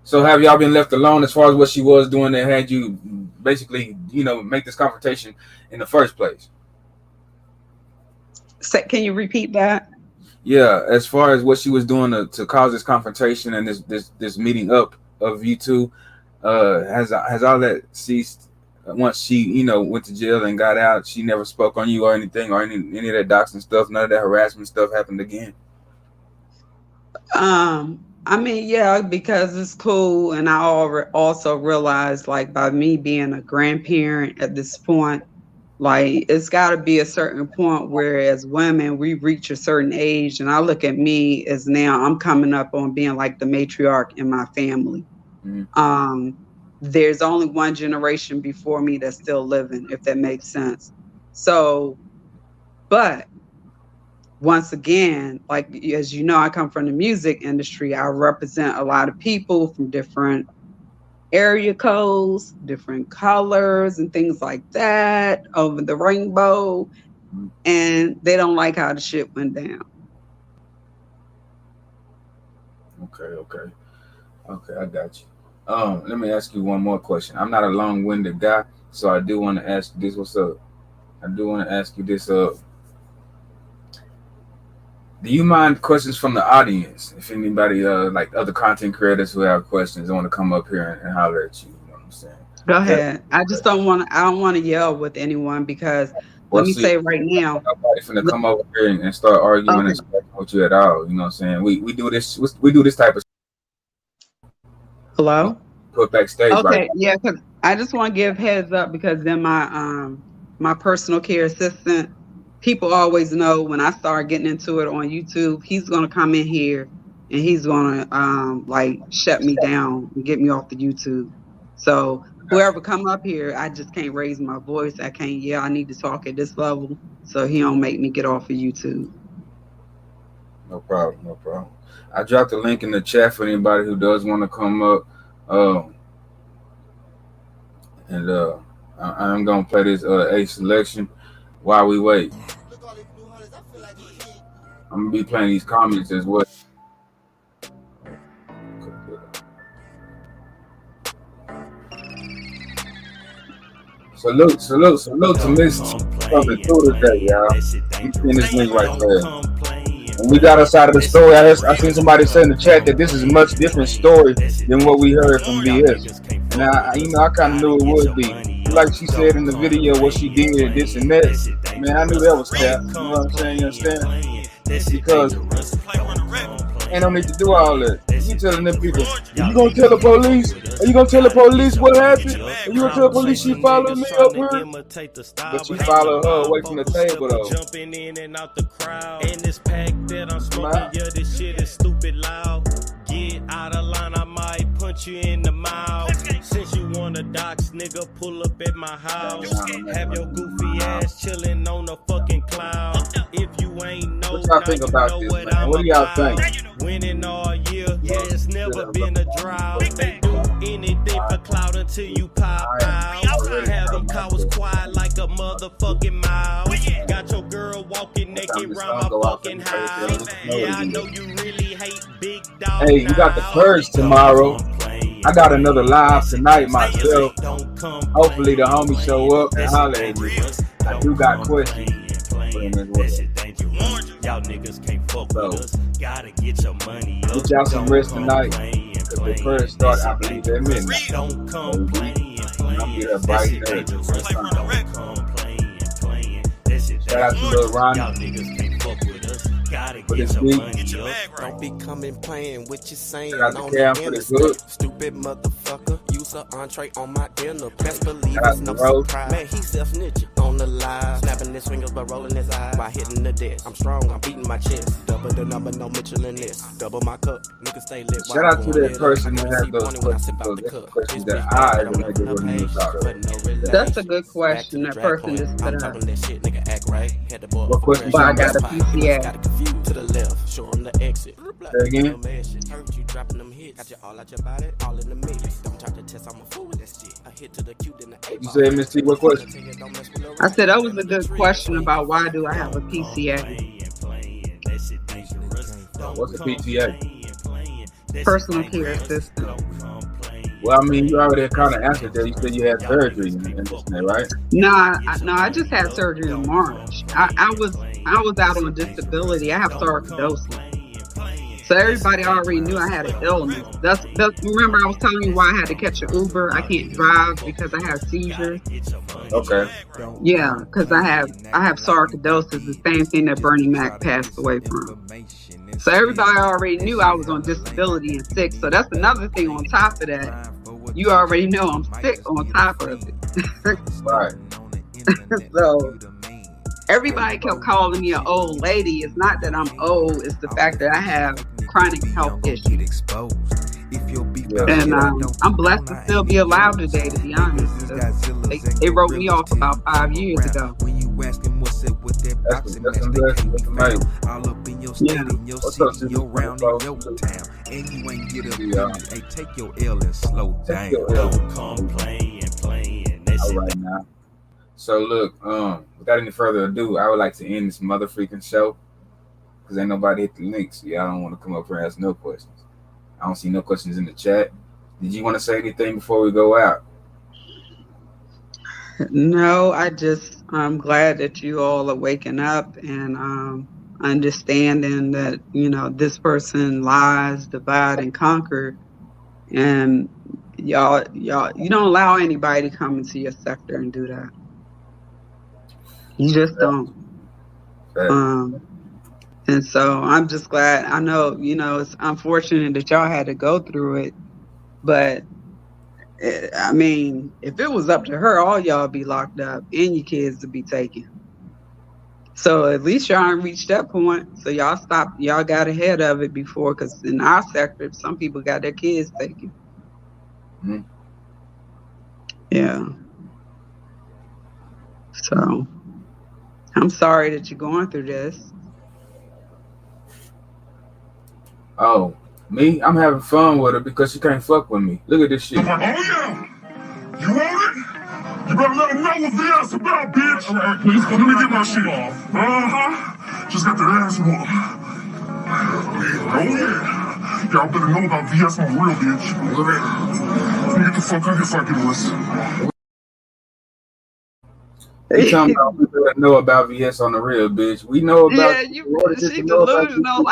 So have y'all been left alone as far as what she was doing that had you basically, you know, make this confrontation in the first place? Can you repeat that? Yeah, as far as what she was doing to cause this confrontation and this meeting up of you two, has all that ceased once she, you know, went to jail and got out? She never spoke on you or anything, or any of that doxing stuff, none of that harassment stuff happened again? I mean, yeah, because it's cool. And I also realized, like, by me being a grandparent at this point, like, it's got to be a certain point where as women, we reach a certain age. And I look at me as now I'm coming up on being like the matriarch in my family. Mm-hmm. There's only one generation before me that's still living, if that makes sense. So, but once again, like, as you know, I come from the music industry. I represent a lot of people from different area codes, different colors and things like that over the rainbow. And they don't like how the shit went down. Okay, I got you. Let me ask you one more question. I'm not a long-winded guy, so I do want to ask you this. What's up? I do want to ask you this. Do you mind questions from the audience? If anybody, like other content creators who have questions, want to come up here and holler at you, you know what I'm saying? Go ahead. I just don't want to yell with anyone because let me say right now, nobody's gonna come over here and start arguing and stuff with you at all. You know what I'm saying? We do this type of. Hello? Put backstage. Okay, right? Yeah, because I just want to give heads up because then my personal care assistant, people always know when I start getting into it on YouTube, he's gonna come in here and he's gonna like shut me down and get me off the YouTube. So whoever come up here, I just can't raise my voice. I can't yell. I need to talk at this level so he don't make me get off of YouTube. No problem. I dropped a link in the chat for anybody who does want to come up. I'm gonna play this A selection while we wait. I'm gonna be playing these comments as well. Salute to Miss coming through today, y'all. You seen this link right there. When we got us out of the story, I seen somebody say in the chat that this is a much different story than what we heard from BS. And I kind of knew it would be. Like she said in the video, what she did, this and that. Man, I knew that was cap. You know what I'm saying? You understand? Because ain't no need to do all that. You telling them people, you gonna tell the police? Are you gonna tell the police what happened? Are you gonna tell the police she followed me up here? But she followed her away from the table though. Jumping in and out the crowd. In this pack that I'm smoking, yeah, this shit is stupid loud. Get out of line, I might punch you in the mouth. Since you wanna dox, nigga, pull up at my house. Have your goofy ass chilling on the fucking cloud. If you ain't know, what y'all think about this, man? What do y'all think? Winning all year, yeah, it's never been a drought. They do anything for clout until you pop out. Have them cowards quiet like a motherfucking mouse. Got your girl walking naked it the round song my go out fucking for the house. first Yeah, I know you really hate big dog. Hey, we got the purge tomorrow. I got another live tonight myself. Hopefully the homies show up and holler at me. I do got questions for them as well. Y'all niggas can't fuck So, with us. Gotta get your money up. get y'all some rest tonight. Because the purge start, I believe, at midnight. Don't complain. I'm get up bright and early. Shout out to Lil Ronnie. Y'all niggas can't fuck with us. Gotta For get this your week. money up. Don't be coming playing with you saying Shout out to on Cam the for the interstate. good. Stupid motherfucker, use an entree on my dinner. Best believe Shout out it's to no Rose. surprise. Man, he self-snitching on the live, snapping his fingers but rolling his eyes by hitting the desk. I'm strong, I'm beating my chest. Double the number, no Michelin this. Double my cup, niggas stay lit. Shout out to that person that had those questions that I as a nigga wouldn't even thought of. That's a good question. That person just put out. That shit, nigga, act right. Had the boy What question But I you got a got? PCA. got confused to the left, show him the exit. Say again? Heard you dropping them hits, got you all out your body, all in the mix. Don't try to test, I'm a fool with that shit. A hit to the cute in the A. You said, Miss T, what question? I said that was a good question about why do I have a PCA? What's the PTA? Personal care assistant. Well, I mean, you already kind of answered that. You said you had surgery and this and that, right? I just had surgery in March. I was out on disability. I have sarcoidosis. So everybody already knew I had an illness. That's remember I was telling you why I had to catch an Uber. I can't drive because I have seizures. Okay. Yeah, because I have sarcoidosis, the same thing that Bernie Mac passed away from. So everybody already knew I was on disability and sick. So that's another thing on top of that. You already know I'm sick on top of it. Right. So everybody kept calling me an old lady. It's not that I'm old. It's the fact that I have chronic health issues. And I'm blessed to still be alive today, to be honest. They wrote me off about 5 years ago. That's some blessing. That's amazing. Yeah. What's up, sister? And you ain't get up. Yeah. Hey, take your L and slow down. Don't complain. All right now. So look, without any further ado, I would like to end this mother freaking show because ain't nobody hit the link, so y'all don't want to come up here and ask no questions. I don't see no questions in the chat. Did you want to say anything before we go out? No, I'm glad that you all are waking up and understanding that, this person lies, divide, and conquer. And y'all, you don't allow anybody to come into your sector and do that. You just don't. And so I'm just glad. I know, it's unfortunate that y'all had to go through it, but I mean, if it was up to her, all y'all be locked up and your kids to be taken. So at least y'all ain't reached that point. So y'all got ahead of it before, because in our sector, some people got their kids taken. Mm-hmm. Yeah. So I'm sorry that you're going through this. Oh, me? I'm having fun with her because she can't fuck with me. Look at this shit. I'm like, oh yeah, you want it? You better let them know what VS about, bitch. All right, please, let me get my shit off. Just got the ass whooped. Oh yeah, y'all better know about VS on the real, bitch. Let me get the fuck out of here so I can listen. You talking about we better know about VS on the real, bitch. We know about. Yeah, she delusional.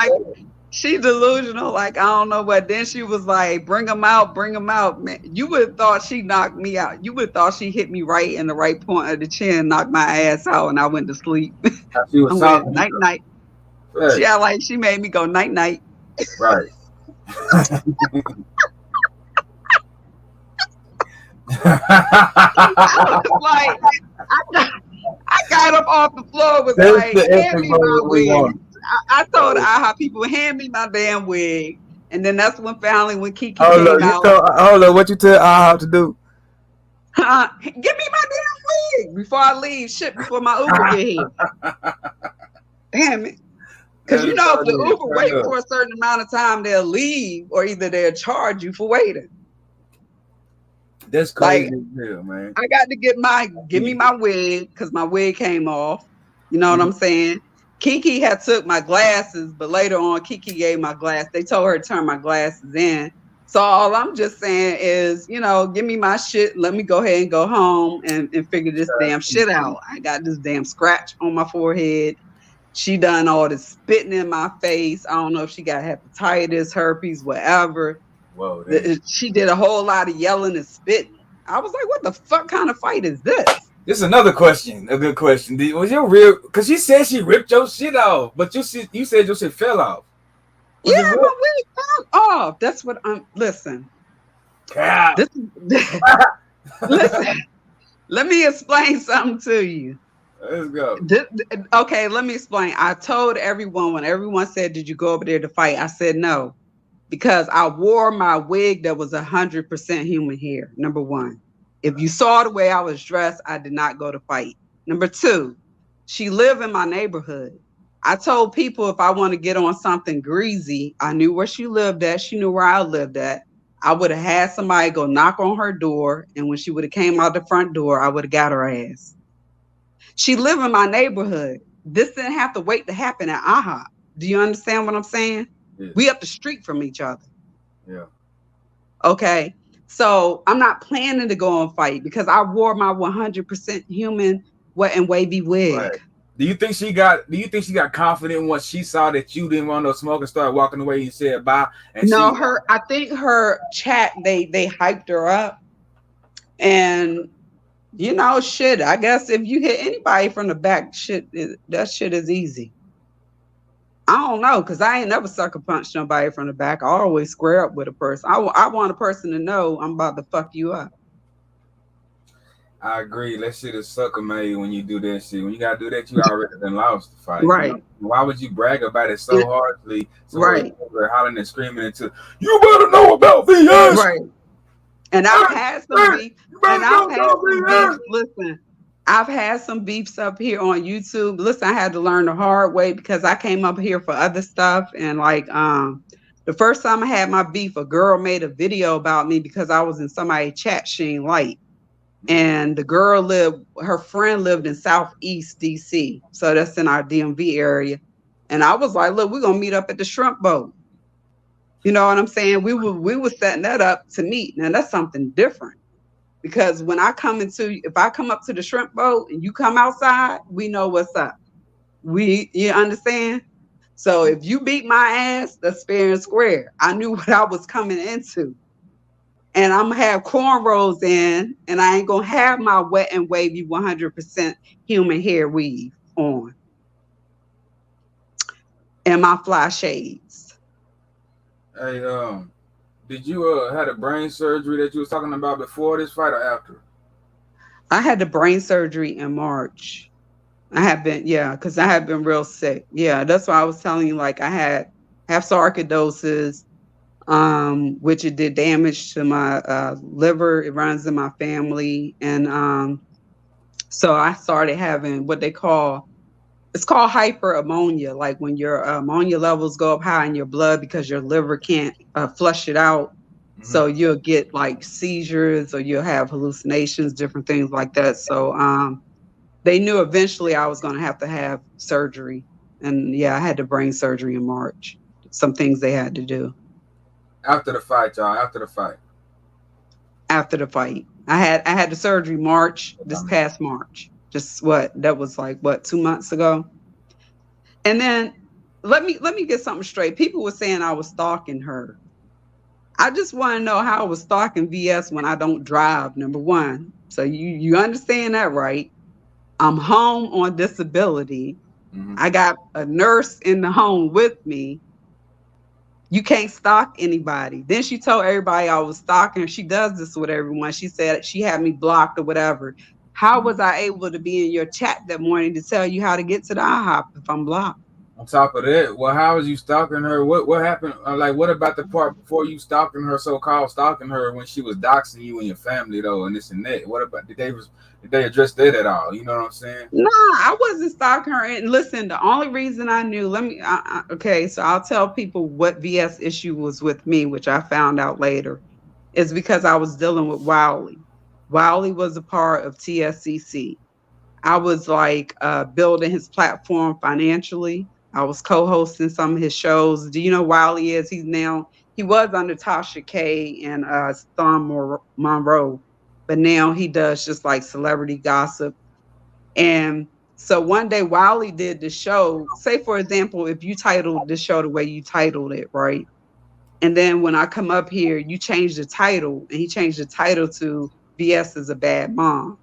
She delusional, I don't know what. Then she was like, bring them out. Man, you would have thought she knocked me out. You would have thought she hit me right in the right point of the chin, knocked my ass out, and I went to sleep. She was talking. Night. Right. Yeah, like she made me go night. Right. I was like, I got up off the floor, was That's like, the hand me my episode we wig. want. I told Ihop people, hand me my damn wig. And then that's when Kiki came out. Hold on, what you tell Ihop to do? Give me my damn wig before I leave. Shit, before my Uber get here. Damn it. Because if the Uber wait for a certain amount of time, they'll leave, or either they'll charge you for waiting. That's crazy, man. I got to give me my wig because my wig came off. You know what I'm saying? Kiki had took my glasses, but later on, Kiki gave my glass. They told her to turn my glasses in. So all I'm just saying is, you know, give me my shit. Let me go ahead and go home and figure this damn shit out. I got this damn scratch on my forehead. She done all this spitting in my face. I don't know if she got hepatitis, herpes, whatever. Whoa, she did a whole lot of yelling and spitting. I was like, what the fuck kind of fight is this? This is another question. A good question. Was your real? Because she said she ripped your shit off, but you said your shit fell off. Yeah, my wig fell off. That's what I'm. Listen. Listen. Let me explain something to you. Let's go. Okay, let me explain. I told everyone when everyone said, "Did you go over there to fight?" I said no, because I wore my wig that was 100% human hair. Number one. If you saw the way I was dressed, I did not go to fight. Number two, she lived in my neighborhood. I told people if I want to get on something greasy, I knew where she lived at. She knew where I lived at. I would have had somebody go knock on her door. And when she would have came out the front door, I would have got her ass. She lived in my neighborhood. This didn't have to wait to happen at Ihop. Do you understand what I'm saying? Yeah. We up the street from each other. Yeah. Okay. So I'm not planning to go and fight because I wore my 100% human wet and wavy wig. Right. Do you think she got confident once she saw that you didn't want no smoke and started walking away and said bye? And no, I think her chat, they hyped her up. And you know, shit, I guess if you hit anybody from the back, that shit is easy. I don't know, because I ain't never sucker punched nobody from the back. I always square up with a person. I want a person to know I'm about to fuck you up. I agree. That shit is sucker made when you do that shit. When you gotta do that, you already been lost the fight. Right. You know? Why would you brag about it so hardly? Right. Hollering and screaming into, you better know about VS. Right. And I've had some beef. And I've had some beef. Listen. I've had some beefs up here on YouTube. Listen, I had to learn the hard way because I came up here for other stuff. And like the first time I had my beef, a girl made a video about me because I was in somebody's chat she ain't like. And the girl her friend lived in Southeast DC. So that's in our DMV area. And I was like, look, we're gonna meet up at the shrimp boat. You know what I'm saying? We were setting that up to meet. Now that's something different. Because when if I come up to the shrimp boat and you come outside, we know what's up. You understand? So if you beat my ass, that's fair and square. I knew what I was coming into. And I'm going to have cornrows in, and I ain't going to have my wet and wavy 100% human hair weave on. And my fly shades. Hey, did you had a brain surgery that you was talking about before this fight or after? I had the brain surgery in March. I have been, because I have been real sick. Yeah, that's why I was telling you, like, I have sarcoidosis, which it did damage to my liver. It runs in my family. And so I started having what it's called hyperammonia, like when your ammonia levels go up high in your blood because your liver can't flush it out. Mm-hmm. So you'll get like seizures or you'll have hallucinations, different things like that. So they knew eventually I was going to have surgery. And I had the brain surgery in March. Some things they had to do. After the fight, y'all, after the fight. After the fight. I had the surgery this past March. That was like 2 months ago. And then let me get something straight. People were saying I was stalking her. I just want to know how I was stalking VS when I don't drive, number one. So you understand that, right? I'm home on disability. Mm-hmm. I got a nurse in the home with me. You can't stalk anybody. Then she told everybody I was stalking her. She does this with everyone. She said she had me blocked or whatever. How was I able to be in your chat that morning to tell you how to get to the IHOP if I'm blocked? On top of that, well, how was you stalking her? What happened? Like, what about the part before you stalking her, so-called stalking her, when she was doxing you and your family, though, and this and that? What about, did they address that at all? You know what I'm saying? No, I wasn't stalking her. And listen, the only reason I knew, so I'll tell people what VS issue was with me, which I found out later, is because I was dealing with Wiley. Wiley was a part of TSCC. I was like building his platform financially. I was co-hosting some of his shows. Do you know Wiley is? He was under Tasha K and Storm Monroe, but now he does just like celebrity gossip. And so one day Wiley did the show. Say for example, if you titled the show the way you titled it, right? And then when I come up here, you change the title, and he changed the title to BS is a bad mom.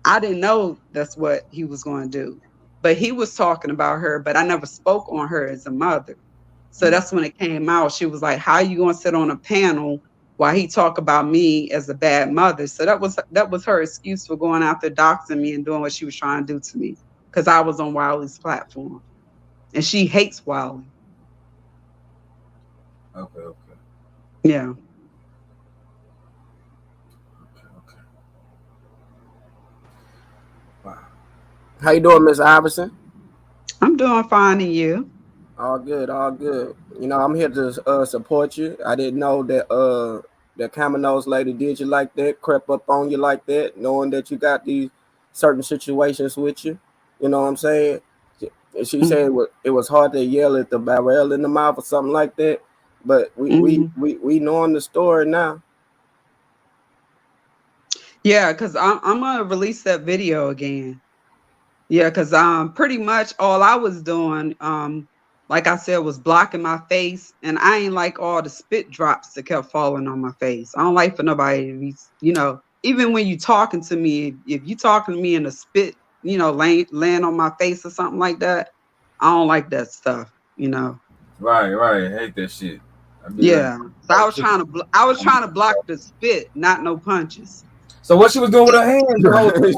I didn't know that's what he was going to do, but he was talking about her, but I never spoke on her as a mother. So that's when it came out. She was like, how are you going to sit on a panel while he talk about me as a bad mother? So that was her excuse for going out there doxing me and doing what she was trying to do to me, because I was on Wiley's platform. And she hates Wiley. Okay. Yeah. Okay. Wow. How you doing, Miss Iverson? I'm doing fine, and you? All good, all good. You know, I'm here to support you. I didn't know that that Caminos lady did you like that, crept up on you like that, knowing that you got these certain situations with you. You know what I'm saying? She said it was hard to yell at the barrel in the mouth or something like that. But we knowing the story now. Yeah, because I'm gonna release that video again. Yeah, because pretty much all I was doing, like I said, was blocking my face, and I ain't like all the spit drops that kept falling on my face. I don't like for nobody to be, even when you talking to me, if you talking to me in a spit, land on my face or something like that, I don't like that stuff. Right. I hate that shit. Yeah. So I was trying to block the spit, not no punches. So what she was doing with her hands the whole time?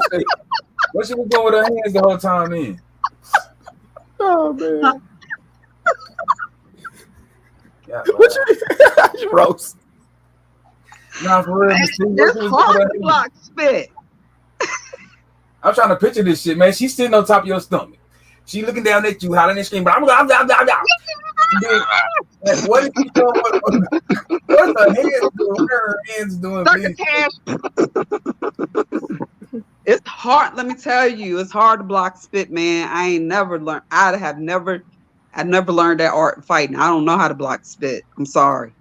What she was doing with her hands the whole time then? Oh man. Yeah, what you roast? Nah, for real. It's hard to block spit. I'm trying to picture this shit, man. She's sitting on top of your stomach. She looking down at you, hollering and screaming. What is she doing? What's her hands doing? What are her hands doing? It's hard. Let me tell you, it's hard to block spit, man. I ain't never learned. I never learned that art in fighting. I don't know how to block spit. I'm sorry.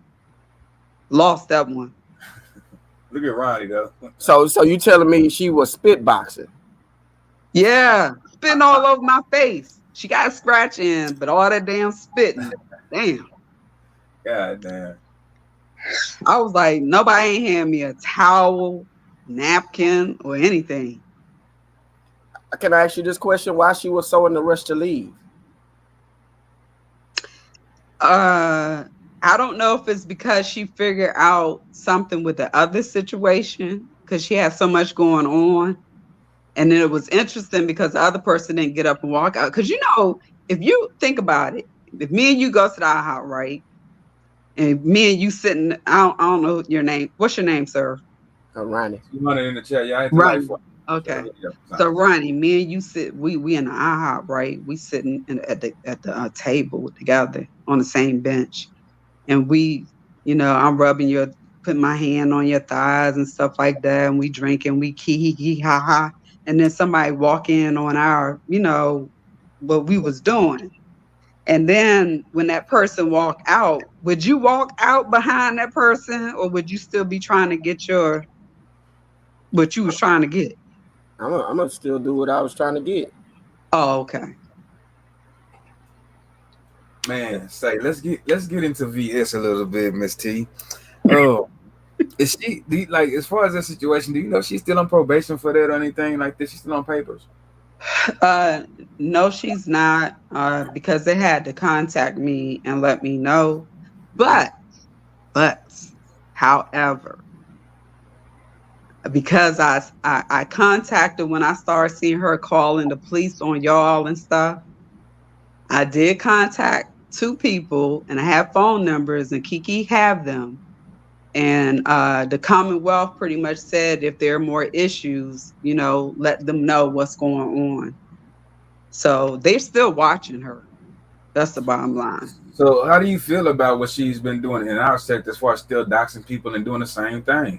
Lost that one. Look at Ronnie though. So you telling me she was spit boxing? Yeah, spitting all over my face. She got a scratch in, but all that damn spitting. Damn. God damn. I was like, nobody ain't hand me a towel, napkin, or anything. Can I ask you this question? Why she was so in the rush to leave? I don't know if it's because she figured out something with the other situation, because she had so much going on. And then it was interesting because the other person didn't get up and walk out. Because, if you think about it, if me and you go to the Ihop, right? And me and you sitting, I don't know your name. What's your name, sir? Ronnie. You want it in the chat. Yeah, Ronnie. Okay. So Ronnie, me and you sit, we in the Ihop, right? We sitting at the table together on the same bench. And we, I'm putting my hand on your thighs and stuff like that. And we drinking, we hee ha ha. And then somebody walk in on our, what we was doing. And then when that person walked out, would you walk out behind that person, or would you still be trying to get what you was trying to get? I'm gonna still do what I was trying to get. Oh, okay. Man, let's get into VS a little bit, Miss T. Oh, is she as far as that situation? Do you know she's still on probation for that or anything like this? She's still on papers. No, she's not. Because they had to contact me and let me know. But, however, because I contacted when I started seeing her calling the police on y'all and stuff, I did contact 2 people, and I have phone numbers, and Kiki have them. And the Commonwealth pretty much said if there are more issues, let them know what's going on. So they're still watching her. That's the bottom line. So how do you feel about what she's been doing in our sector as far as still doxing people and doing the same thing?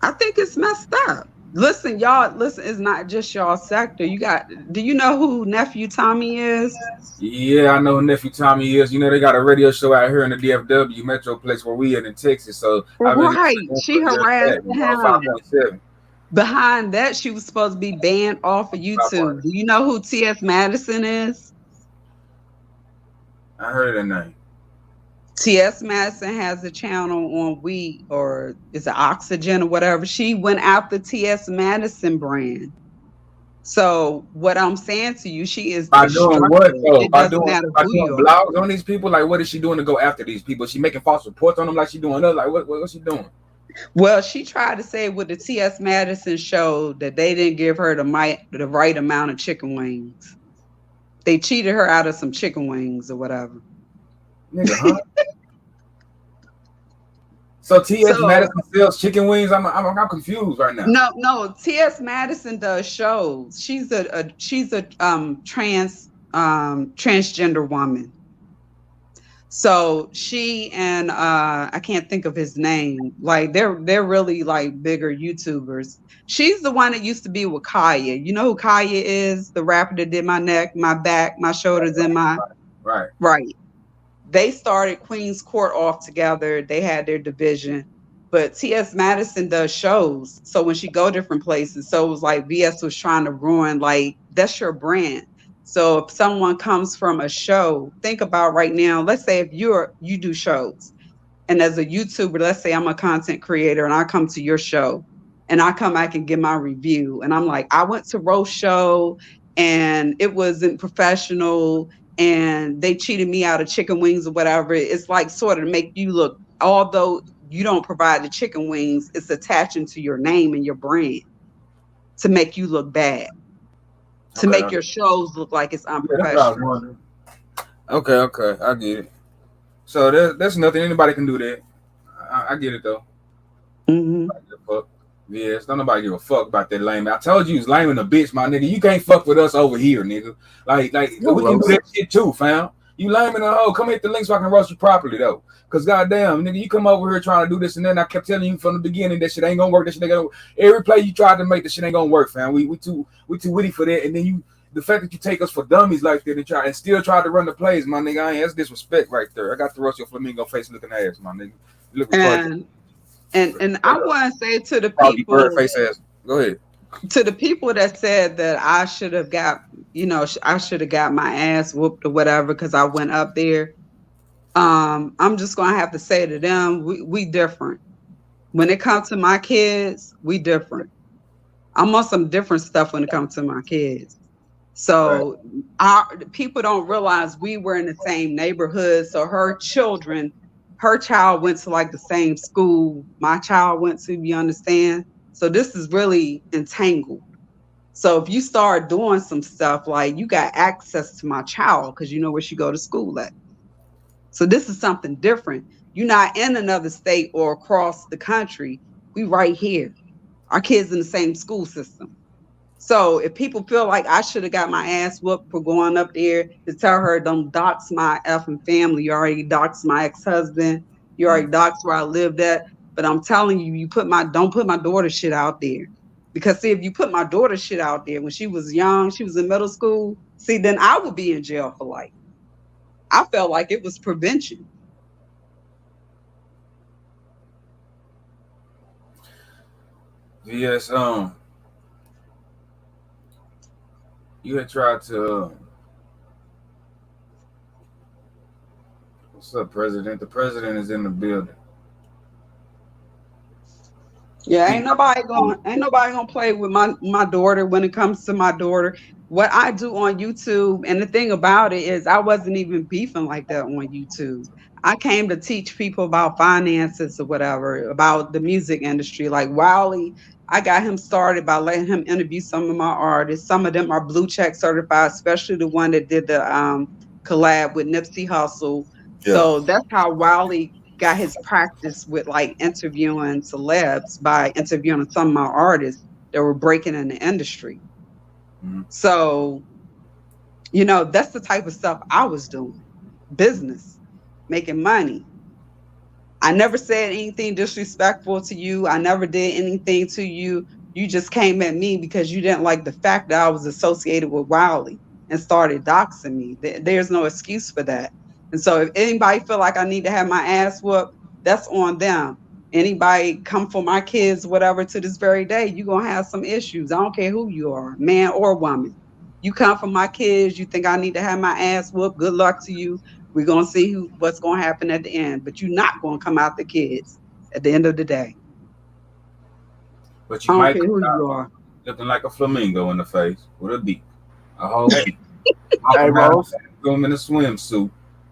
I think it's messed up. Listen, y'all, listen, it's not just y'all sector. Do you know who Nephew Tommy is? Yeah, I know who Nephew Tommy is. You know, they got a radio show out here in the DFW Metroplex where we in Texas. So I've been Right. She listening harassed to him. 5.7. Behind that, she was supposed to be banned off of YouTube. Do you know who T.S. Madison is? I heard that name. T.S. Madison has a channel on Wheat, or is it Oxygen or whatever. She went after T.S. Madison brand. So what I'm saying to you, she is By doing destructive. what though? It doesn't matter who you are. Blogs on these people? Like, what is she doing to go after these people? She making false reports on them like she doing us? Like, what's she doing? Well, she tried to say with the T.S. Madison show that they didn't give her the right amount of chicken wings. They cheated her out of some chicken wings or whatever. Nigga, huh? So T.S. Madison sells chicken wings. I'm confused right now. No. T.S. Madison does shows. She's a transgender woman. So she and I can't think of his name. Like they're really like bigger YouTubers. She's the one that used to be with Kaya. You know who Kaya is? The rapper that did my neck, my back, my shoulders, and my right. They started Queen's Court off together. They had their division. But T.S. Madison does shows. So when she go different places, so it was like VS was trying to ruin, like, that's your brand. So if someone comes from a show, think about right now, let's say if you do shows, and as a YouTuber, let's say I'm a content creator and I come to your show and I come back and give my review. And I'm like, I went to Rose show and it wasn't professional and they cheated me out of chicken wings or whatever. It's like sort of to make you look, although you don't provide the chicken wings, it's attaching to your name and your brand to make you look bad, to make your shows look like it's unprofessional. Okay, I get it. So there's nothing anybody can do that. I get it though. Fuck. Yes, don't nobody give a fuck about that lame. I told you it's lame in a bitch, my nigga. You can't fuck with us over here, nigga. Like we can do that shit too, fam. You lame in a hoe. Come hit the link so I can roast you properly though. Cause goddamn, nigga, you come over here trying to do this and then I kept telling you from the beginning that shit ain't gonna work. That shit ain't gonna. Every play you tried to make, that shit ain't gonna work, fam. We too witty for that. And then the fact that you take us for dummies like that and still try to run the plays, my nigga, that's disrespect right there. I got to roast your flamingo face looking ass, my nigga. You look and I want to say to the people, bird face ass. Go ahead. To the people that said that I should have got, I should have got my ass whooped or whatever because I went up there. I'm just gonna have to say to them, we different. When it comes to my kids, we different. I'm on some different stuff when it comes to my kids. So people don't realize we were in the same neighborhood. So her child went to like the same school my child went to, you understand? So this is really entangled. So if you start doing some stuff, like you got access to my child because you know where she go to school at. So this is something different. You're not in another state or across the country. We right here. Our kids in the same school system. So if people feel like I should have got my ass whooped for going up there to tell her, don't dox my effing family. You already doxed my ex-husband. You already doxed where I lived at. But I'm telling you, don't put my daughter shit out there. Because see, if you put my daughter shit out there when she was young, she was in middle school, see, then I would be in jail for life. I felt like it was prevention. Yes, you had tried to what's up, President? The president is in the building. Yeah, ain't nobody gonna play with my daughter when it comes to my daughter. What I do on YouTube, and the thing about it is I wasn't even beefing like that on YouTube. I came to teach people about finances or whatever, about the music industry. Like Wiley, I got him started by letting him interview some of my artists. Some of them are blue check certified, especially the one that did the collab with Nipsey Hussle. Yeah. So that's how Wiley got his practice with like interviewing celebs, by interviewing some of my artists that were breaking in the industry. Mm-hmm. So, that's the type of stuff I was doing. Business, making money. I never said anything disrespectful to you. I never did anything to you You just came at me because you didn't like the fact that I was associated with Wiley and started doxing me. There's no excuse for that. And so if anybody feel like I need to have my ass whooped, that's on them. Anybody come for my kids, whatever, to this very day, you're going to have some issues. I don't care who you are, man or woman. You come for my kids, you think I need to have my ass whooped, good luck to you. We're going to see what's going to happen at the end. But you're not going to come out the kids at the end of the day. But you I might don't care come who you out are. looking like a flamingo in the face with a beak. A whole beak. Hey, Rose. Them in a swimsuit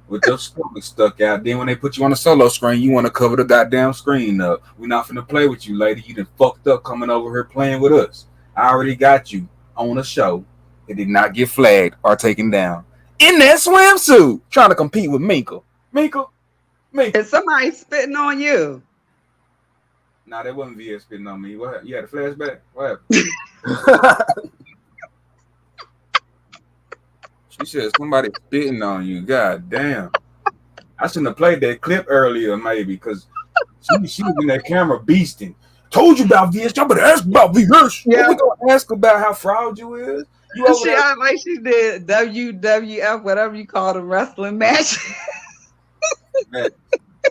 with your stomach stuck out. Then when they put you on a solo screen, you want to cover the goddamn screen up. We're not finna play with you, lady. You done fucked up coming over here playing with us. I already got you on a show. It did not get flagged or taken down. In that swimsuit, trying to compete with Minka. Is somebody spitting on you? Nah, that wasn't VS spitting on me. What? You had a flashback? What happened? She said somebody spitting on you. God damn. I shouldn't have played that clip earlier, maybe, because she was in that camera beasting. Told you about VS. Y'all better ask about VS. Yeah. We gonna ask about how fraud you is. You over She there? act like she did WWF, whatever you call the wrestling match.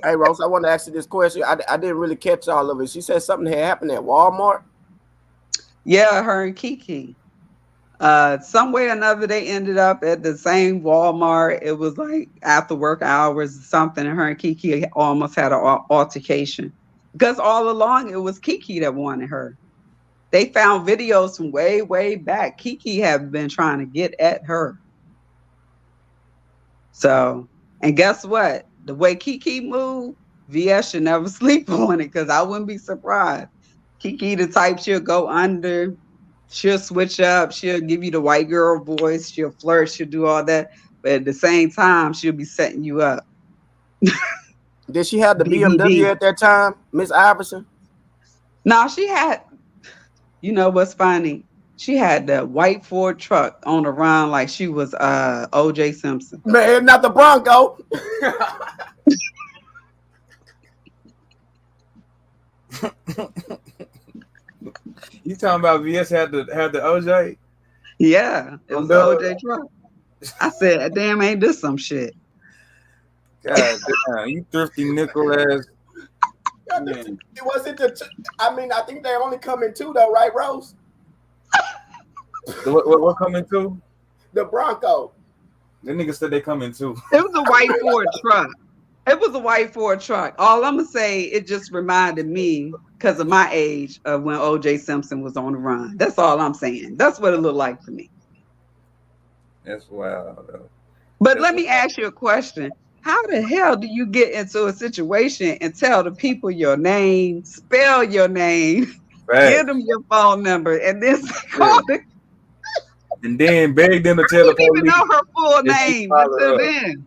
Hey, Rose, I want to ask you this question. I didn't really catch all of it. She said something had happened at Walmart. Yeah, her and Kiki. Some way or another, they ended up at the same Walmart. It was like after work hours or something, and her and Kiki almost had an altercation. Because all along, it was Kiki that wanted her. They found videos from way, way back. Kiki had been trying to get at her. So, and guess what? The way Kiki moved, VS should never sleep on it, because I wouldn't be surprised. Kiki the type, she'll go under, she'll switch up, she'll give you the white girl voice, she'll flirt, she'll do all that. But at the same time, she'll be setting you up. Did she have the DVD. BMW at that time, Miss Iverson? No, she had, you know what's funny? She had the white Ford truck on the run like she was O.J. Simpson. Man, not the Bronco. You talking about VS had the OJ? Yeah, it was the OJ truck. I said, damn, ain't this some shit? God damn, you thrifty nickel ass. It wasn't I mean, I think they only come in two though, right, Rose? What coming to? The Bronco. The nigga said they coming too. It was a white Ford truck. It was a white Ford truck. All I'm gonna say, it just reminded me, because of my age, of when O.J. Simpson was on the run. That's all I'm saying. That's what it looked like to me. That's wild, though. But let me ask you a question. How the hell do you get into a situation and tell the people your name, spell your name, give them your phone number, and then call the... And then beg them to tell the police? I don't even know her full name until then.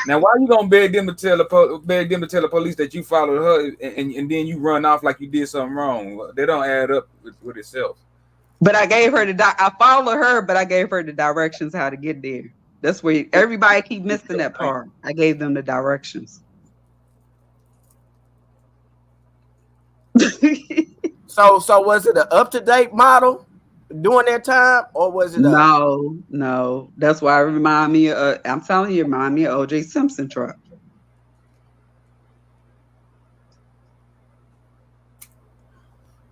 Now, why you gonna beg them to tell the police that you followed her, and then you run off like you did something wrong? They don't add up with itself. But I gave her I followed her, but I gave her the directions how to get there. That's where everybody keep missing that part. I gave them the directions. So was it an up-to-date model during that time, or was it No. That's why it remind me of, I'm telling you, remind me of O.J. Simpson truck.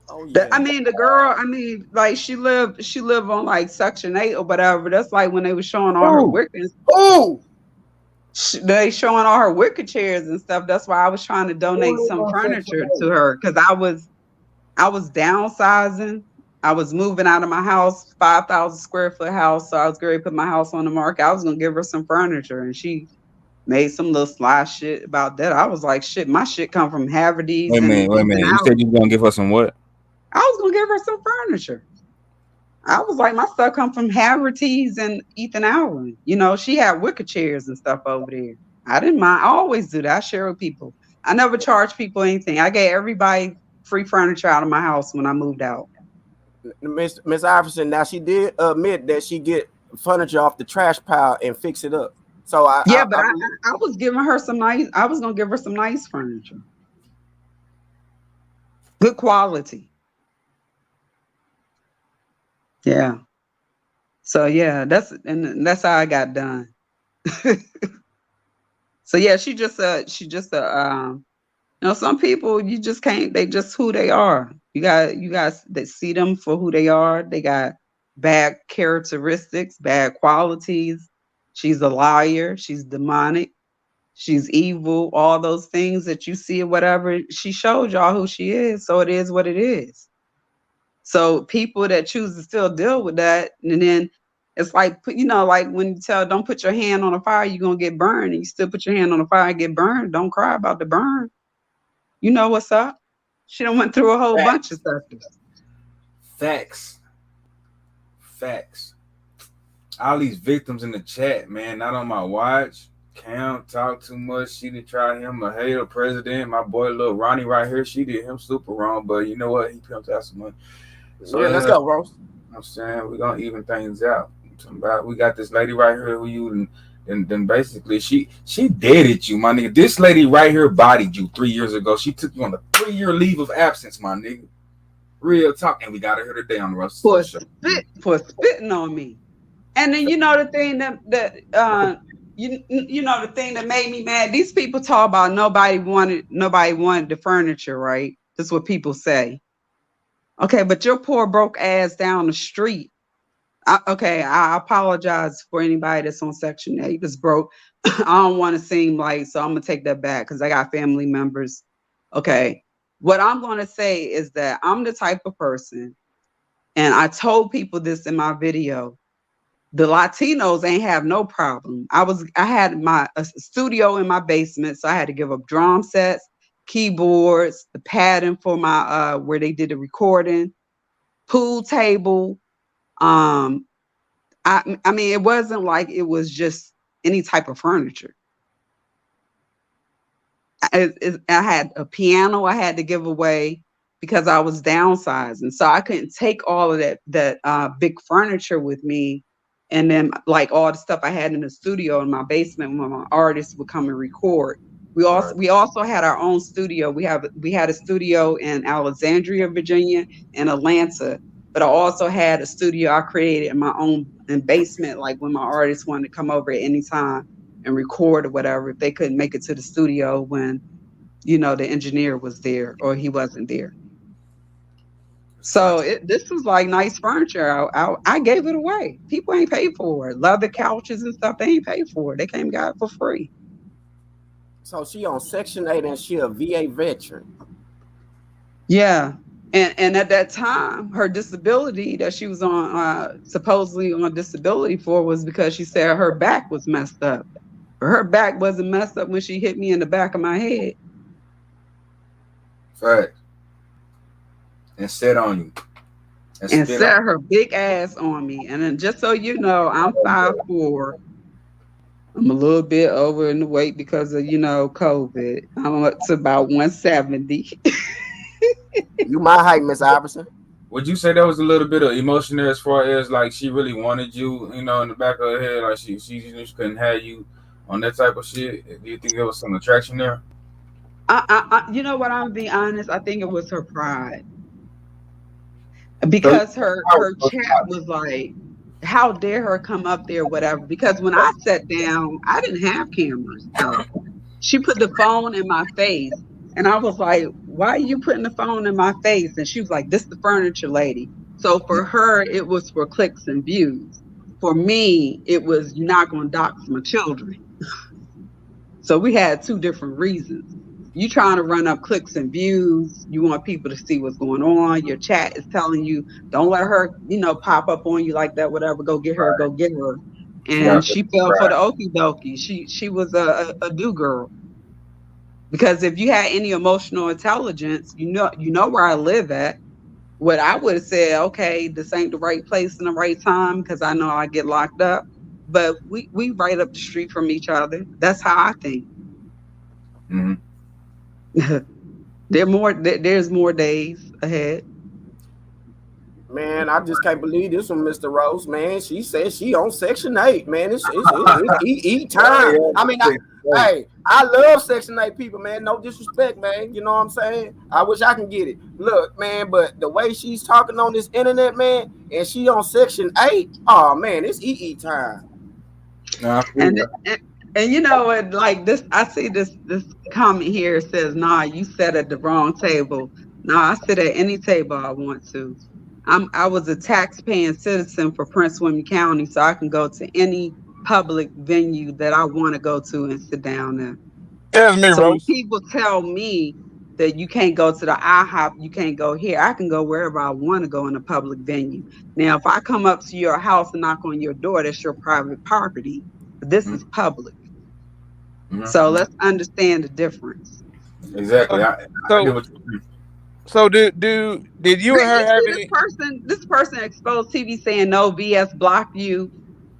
Oh, yeah. I mean, the girl, like she lived on like Section 8 or whatever. That's like when they were showing all her wicker. They showing all her wicker chairs and stuff. That's why I was trying to donate some furniture to her, because I was downsizing. I was moving out of my house, 5,000 square foot house. So I was going to put my house on the market. I was going to give her some furniture, and she made some little sly shit about that. I was like, shit, my shit come from Haverty's. Wait a minute. You said you were going to give her some what? I was going to give her some furniture. I was like, my stuff come from Haverty's and Ethan Allen. You know, she had wicker chairs and stuff over there. I didn't mind. I always do that. I share with people. I never charge people anything. I gave everybody free furniture out of my house when I moved out. Miss Iverson, now she did admit that she get furniture off the trash pile and fix it up. So I was giving her some nice. I was gonna give her some nice furniture, good quality. Yeah. So yeah, that's how I got done. So yeah, she just some people you just can't, they just who they are. You guys that see them for who they are. They got bad characteristics, bad qualities. She's a liar, she's demonic, she's evil, all those things that you see or whatever. She showed y'all who she is, so it is what it is. So people that choose to still deal with that, and then it's like, like when you tell, don't put your hand on a fire, you're gonna get burned, and you still put your hand on the fire and get burned. Don't cry about the burn. You know what's up. She done went through a whole bunch of stuff. Facts. All these victims in the chat, man, not on my watch. Cam talk too much. She did try him a hater president. My boy, little Ronnie right here, she did him super wrong, but you know what? He pimped out some money. So yeah, let's go, Rose. I'm saying we're gonna even things out. We got this lady right here who you and then basically she deaded you, my nigga. This lady right here bodied you 3 years ago. She took you on a 3-year leave of absence, my nigga. Real talk, and we got her here today on the Russell Show. For spitting on me. And then the thing that the thing that made me mad. These people talk about nobody wanted the furniture, right? That's what people say. Okay, but your poor broke ass down the street. I apologize for anybody that's on Section 8 that's broke. I don't want to seem like, so I'm gonna take that back because I got family members. Okay, what I'm gonna say is that I'm the type of person, and I told people this in my video. The Latinos ain't have no problem. I had a studio in my basement, so I had to give up drum sets, keyboards, the padding for my where they did the recording, pool table. I mean, it wasn't like it was just any type of furniture. I had a piano I had to give away because I was downsizing, so I couldn't take all of that big furniture with me. And then like all the stuff I had in the studio in my basement when my artists would come and record. We also had our own studio. We had a studio in Alexandria, Virginia, and Atlanta. But I also had a studio I created in my own basement, like when my artists wanted to come over at any time and record or whatever, if they couldn't make it to the studio when, the engineer was there or he wasn't there. So this was like nice furniture. I gave it away. People ain't paid for it. Leather couches and stuff, they ain't paid for it. They came and got it for free. So she on Section 8 and she a VA veteran. Yeah. And at that time, her disability that she was on, supposedly on disability for, was because she said her back was messed up. But her back wasn't messed up when she hit me in the back of my head. Right. And sit on you. And set her big ass on me. And then just so you know, I'm 5'4". I'm a little bit over in the weight because of, COVID. I'm up to about 170. You my height, Miss Iverson. Would you say that was a little bit of emotion there as far as like she really wanted you, in the back of her head, like she couldn't have you on that type of shit? Do you think there was some attraction there? You know what? I'm gonna be honest. I think it was her pride, because her chat was like, "How dare her come up there, whatever?" Because when I sat down, I didn't have cameras. So she put the phone in my face. And I was like, why are you putting the phone in my face? And she was like, this is the furniture lady. So for her, it was for clicks and views. For me, it was, you're not going to dox my children. So we had two different reasons. You trying to run up clicks and views. You want people to see what's going on. Your chat is telling you, don't let her, pop up on you like that, whatever. Go get her, go get her. And she fell for the okie dokie. She was a do girl. Because if you had any emotional intelligence, you know where I live at. What I would have said, okay, this ain't the right place and the right time, because I know I get locked up. But we right up the street from each other. That's how I think. Mm-hmm. There's more days ahead. Man, I just can't believe this one, Mr. Rose. Man, she said she on Section 8. Man, it's eat time. I mean, hey, I love Section 8 people, man. No disrespect, man. You know what I'm saying? I wish I can get it. Look, man, but the way she's talking on this internet, man, and she on Section 8, oh man, it's eat time. And you know what, like this, I see this comment here. It says, nah, you sat at the wrong table. Nah, I sit at any table I want to. I was a tax-paying citizen for Prince William County, so I can go to any public venue that I want to go to and sit down there. That's me, so Rose. when people tell me that you can't go to the IHOP, you can't go here, I can go wherever I want to go in a public venue. Now, if I come up to your house and knock on your door, that's your private property. But this is public. So let's understand the difference. Exactly. So did you and her have any? This person exposed TV saying no, BS blocked you.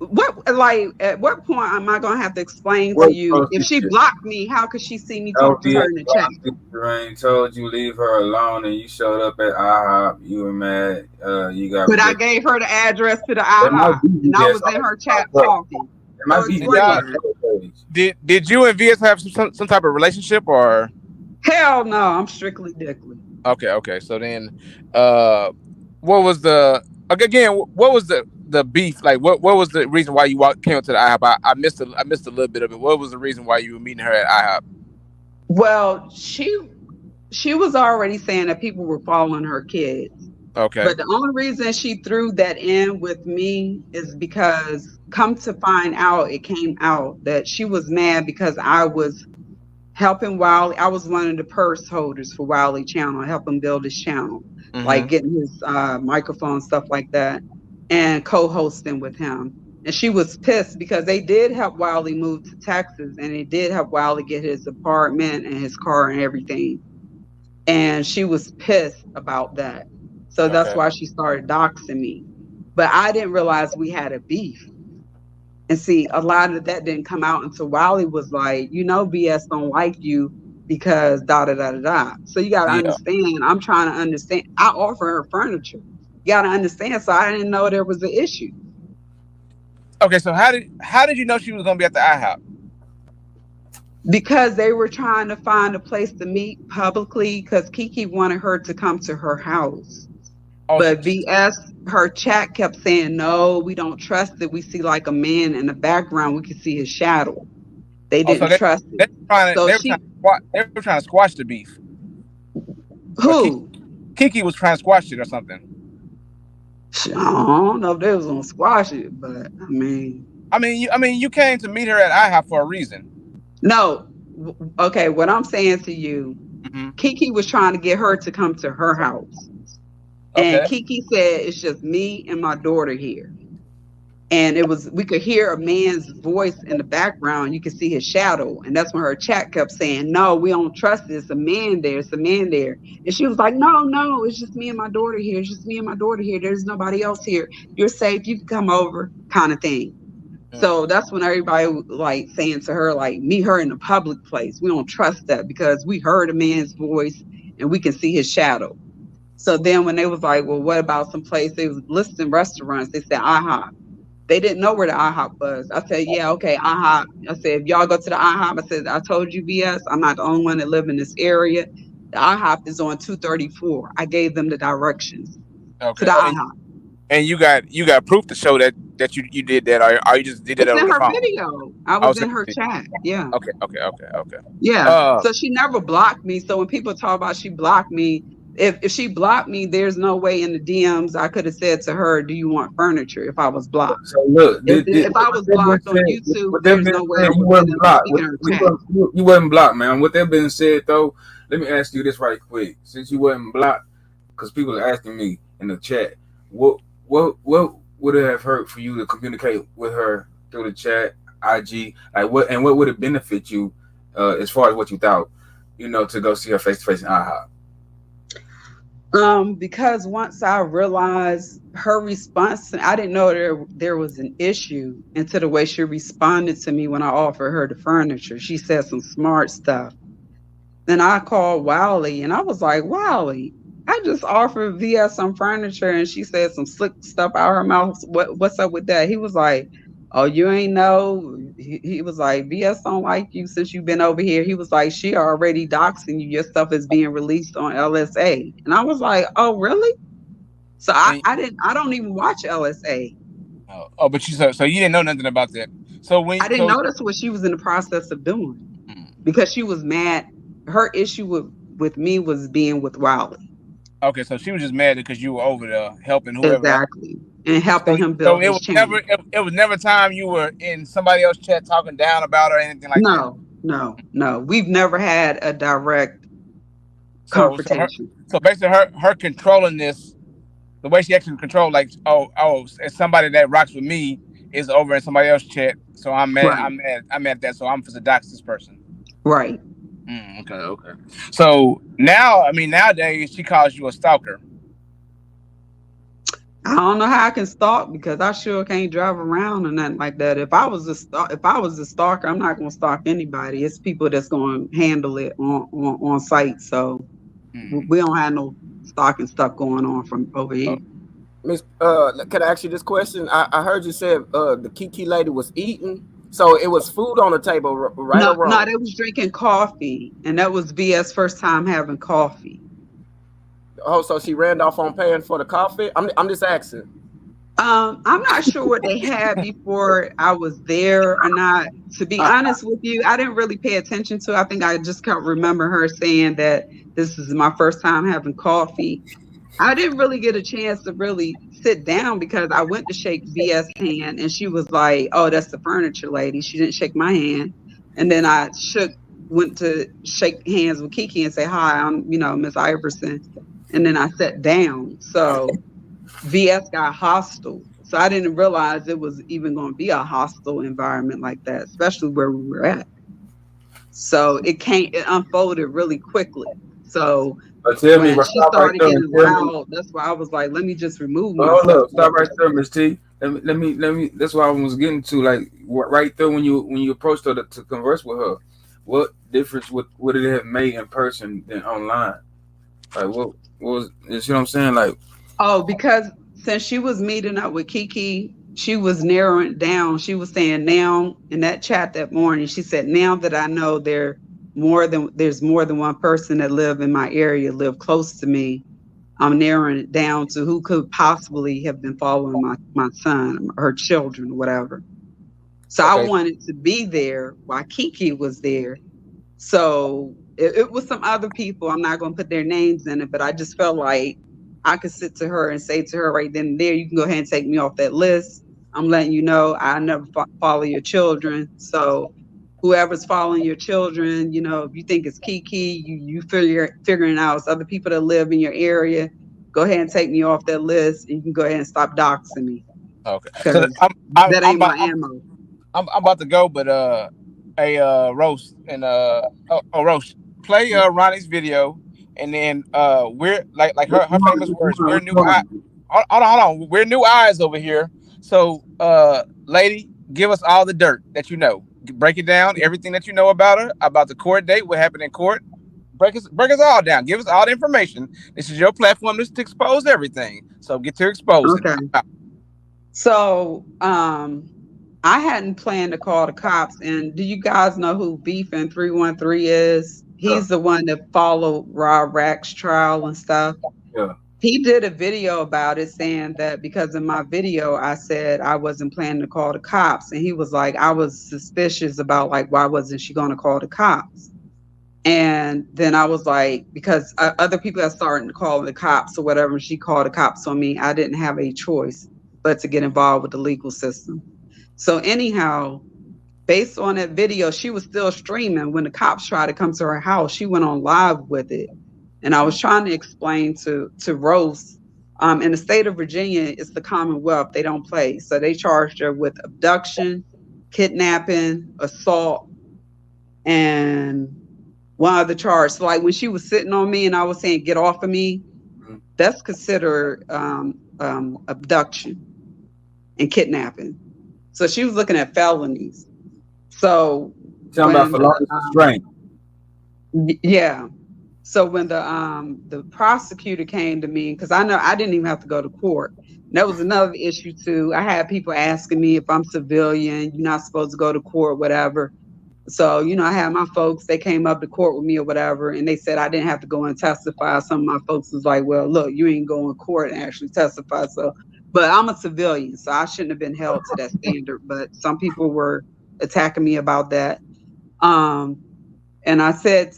At what point am I gonna have to explain to you if she blocked me? How could she see me talk to her in the chat? Sharine told you leave her alone, and you showed up at IHOP. You were mad. You got. But I gave her the address to the IHOP, and I was in her chat talking. Did you and VS have some type of relationship or? Hell no, I'm strictly dickly. Okay. So then, what was the beef? Like, what was the reason why you came to the IHOP? I missed a little bit of it. What was the reason why you were meeting her at IHOP? Well, she was already saying that people were following her kids. Okay. But the only reason she threw that in with me is because, come to find out, it came out that she was mad because I was helping Wiley. I was one of the purse holders for Wiley channel, helping build his channel, like getting his microphone, stuff like that, and co-hosting with him. And she was pissed because they did help Wiley move to Texas, and they did help Wiley get his apartment and his car and everything. And she was pissed about that. So that's why she started doxing me. But I didn't realize we had a beef. And see, a lot of that didn't come out until Wiley was like, BS don't like you because da-da-da-da-da. So you got to understand, I'm trying to understand. I offer her furniture. You got to understand, so I didn't know there was an issue. Okay, so how did you know she was going to be at the IHOP? Because they were trying to find a place to meet publicly because Kiki wanted her to come to her house. But VS, her chat kept saying, no, we don't trust it. We see like a man in the background. We can see his shadow. They didn't trust it. They were trying to squash the beef. Who? Kiki was trying to squash it or something. I don't know if they was going to squash it, but I mean, you came to meet her at IHOP for a reason. No. Okay, what I'm saying to you, Kiki was trying to get her to come to her house. And Kiki said, it's just me and my daughter here. And we could hear a man's voice in the background. You could see his shadow. And that's when her chat kept saying, no, we don't trust it. It's a man there. It's a man there. And she was like, no, it's just me and my daughter here. It's just me and my daughter here. There's nobody else here. You're safe. You can come over, kind of thing. So that's when everybody like saying to her, like, meet her in a public place. We don't trust that because we heard a man's voice and we can see his shadow. So then when they was like, well, what about some place? They was listing restaurants. They said IHOP. They didn't know where the IHOP was. I said, yeah, okay, IHOP. I said, if y'all go to the IHOP, I said, I told you, BS, I'm not the only one that live in this area. The IHOP is on 234. I gave them the directions to the IHOP. And you got proof to show that you did that, or you just did it on her phone? Video. I was in her chat. Yeah. Okay. Yeah. So she never blocked me. So when people talk about she blocked me, if she blocked me, there's no way in the DMs I could have said to her, "Do you want furniture?" If I was blocked. So look, if I was blocked on YouTube, there's no way you wasn't blocked. You wasn't blocked, man. With that being said, though, let me ask you this right quick. Since you wasn't blocked, because people are asking me in the chat, what would it have hurt for you to communicate with her through the chat, IG, like what would it benefit you as far as what you thought, to go see her face to face in IHOP? Because once I realized her response, I didn't know there was an issue until the way she responded to me when I offered her the furniture. She said some smart stuff. Then I called Wiley and I was like, Wiley, I just offered VS some furniture and she said some slick stuff out her mouth. What's up with that? He was like, oh, you ain't know. He was like, VS don't like you since you've been over here. He was like, she already doxing you. Your stuff is being released on LSA. And I was like, oh, really? So I don't even watch LSA. But you so you didn't know nothing about that. So I didn't notice what she was in the process of doing because she was mad. Her issue with me was being with Wiley. Okay, so she was just mad because you were over there helping whoever. Exactly. And helping him build his channel. It was never time you were in somebody else's chat talking down about her or anything like that. No. We've never had a direct confrontation. So basically her controlling this, the way she actually controlled, like, it's somebody that rocks with me is over in somebody else's chat. So I'm mad. Right. I'm mad at that. So I'm for the dox this person. Right. Okay. So nowadays she calls you a stalker. I don't know how I can stalk because I sure can't drive around or nothing like that. If I was a stalker, I'm not gonna stalk anybody. It's people that's gonna handle it on site. So we don't have no stalking stuff going on from over here. Miss, can I ask you this question? I heard you said the Kiki lady was eating. So it was food on the table, right or wrong? No, they was drinking coffee, and that was VS first time having coffee. Oh, so she ran off on paying for the coffee? I'm just asking. I'm not sure what they had before I was there or not. To be honest with you, I didn't really pay attention to it. I think I just can't remember her saying that this is my first time having coffee. I didn't really get a chance to really sit down because I went to shake VS hand and she was like, oh, that's the furniture lady. She didn't shake my hand. And then I went to shake hands with Kiki and say, hi, I'm, Miss Iverson. And then I sat down. So VS got hostile. So I didn't realize it was even going to be a hostile environment like that, especially where we were at. So it unfolded really quickly. So when she started getting loud, that's why I was like, let me just remove myself. Hold up, stop right there, Miss T. Let me. That's what I was getting to. Like right there when you approached her to converse with her, what difference would it have made in person than online? Like what was? You see what I'm saying? Like, because since she was meeting up with Kiki, she was narrowing it down. She was saying now in that chat that morning, she said, now that I know there's more than one person that live in my area, live close to me, I'm narrowing it down to who could possibly have been following my son, her children, or whatever. So okay. I wanted to be there while Kiki was there. So it was some other people. I'm not going to put their names in it, but I just felt like I could sit to her and say to her right then and there, you can go ahead and take me off that list. I'm letting you know I never follow your children. So whoever's following your children, if you think it's Kiki, you figuring out it's other people that live in your area, go ahead and take me off that list and you can go ahead and stop doxing me. Okay. So that ain't my ammo. I'm about to go, but Roast and Roast, play Ronnie's video, and then we're like her famous words. We're new eyes. Hold on. We're new eyes over here. So, lady, give us all the dirt that you know. Break it down, everything that you know about her, about the court date, what happened in court. Break us all down. Give us all the information. This is your platform to expose everything. So get to expose it. So, I hadn't planned to call the cops. And do you guys know who Beefin 313 is? He's the one that followed Rob Rack's trial and stuff. Yeah. He did a video about it saying that because in my video, I said I wasn't planning to call the cops. And he was like, I was suspicious about like, why wasn't she going to call the cops? And then I was like, because other people are starting to call the cops or whatever, and she called the cops on me. I didn't have a choice but to get involved with the legal system. So anyhow, based on that video, she was still streaming. When the cops tried to come to her house, she went on live with it. And I was trying to explain to Rose, in the state of Virginia, it's the Commonwealth. They don't play. So they charged her with abduction, kidnapping, assault, and one other charge. So like when she was sitting on me and I was saying, get off of me, that's considered abduction and kidnapping. So she was looking at felonies. So talking about felonious restraint. Yeah. So when the prosecutor came to me, because I know I didn't even have to go to court. And that was another issue too. I had people asking me if I'm civilian, you're not supposed to go to court, whatever. So, I had my folks, they came up to court with me or whatever, and they said I didn't have to go and testify. Some of my folks was like, well, look, you ain't going to court and actually testify. So, but I'm a civilian, so I shouldn't have been held to that standard. But some people were attacking me about that. And I said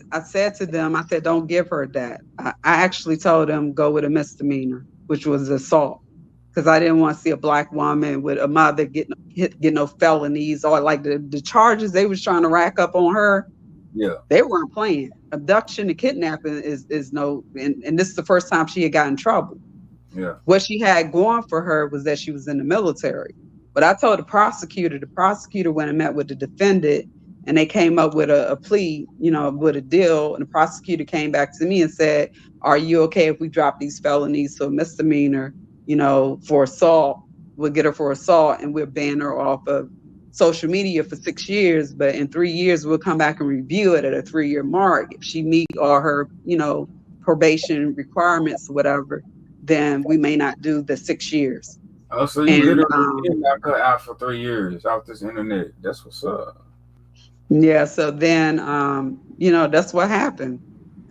to them, I said, don't give her that. I actually told them go with a misdemeanor, which was assault, because I didn't want to see a black woman with a mother get no felonies or like the charges they was trying to rack up on her. Yeah, they weren't playing. Abduction and kidnapping is no, and this is the first time she had gotten in trouble. Yeah, what she had going for her was that she was in the military. But I told the prosecutor went and met with the defendant, and they came up with a plea, with a deal. And the prosecutor came back to me and said, are you okay if we drop these felonies to a misdemeanor, for assault? We'll get her for assault and we'll ban her off of social media for 6 years. But in 3 years, we'll come back and review it at a 3-year mark. If she meet all her, probation requirements or whatever, then we may not do the 6 years. Oh, so you literally got cut out for 3 years off this internet. That's what's up. Yeah, so then, that's what happened.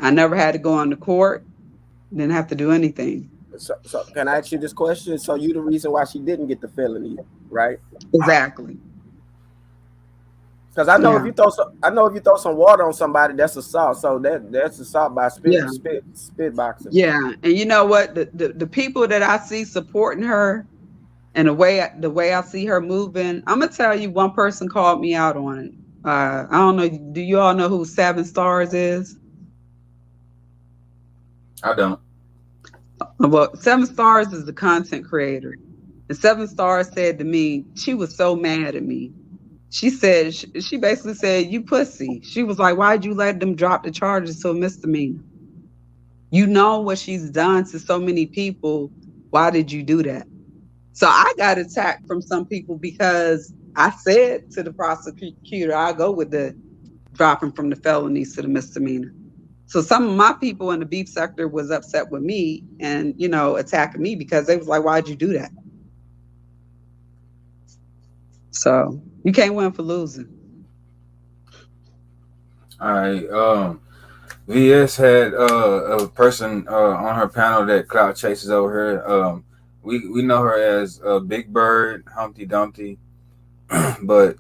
I never had to go on to court, didn't have to do anything. So can I ask you this question? So you the reason why she didn't get the felony, right? Exactly. Because I know if you throw some water on somebody, that's assault. So that's assault by spit boxing. Yeah, and you know what? The people that I see supporting her, and the way I see her moving, I'm gonna tell you, one person called me out on it. I don't know. Do you all know who 7 Stars is? I don't. Well, 7 Stars is the content creator. And 7 Stars said to me, she was so mad at me. She said, she basically said, you pussy. She was like, why'd you let them drop the charges to a misdemeanor? You know what she's done to so many people. Why did you do that? So I got attacked from some people because I said to the prosecutor, I'll go with the dropping from the felonies to the misdemeanor. So some of my people in the beef sector was upset with me and, attacking me because they was like, why'd you do that? So you can't win for losing. All right. VS had a person on her panel that clout chases over here. We know her as Big Bird, Humpty Dumpty, but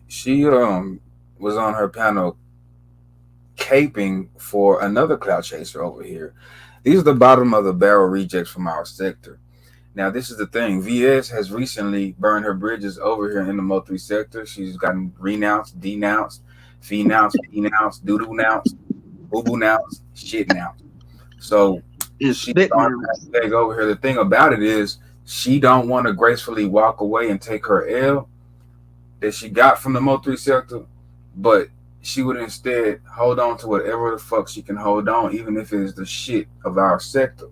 she was on her panel caping for another clout chaser over here. These are the bottom of the barrel rejects from our sector. Now, this is the thing. VS has recently burned her bridges over here in the Mo3 sector. She's gotten renounced, denounced, fee-nounced, denounced, doodoo-nounced, boo-boo-nounced, shit-nounced. So she's on her leg over here. The thing about it is she don't want to gracefully walk away and take her L that she got from the Mo3 sector, but she would instead hold on to whatever the fuck she can hold on, even if it is the shit of our sector.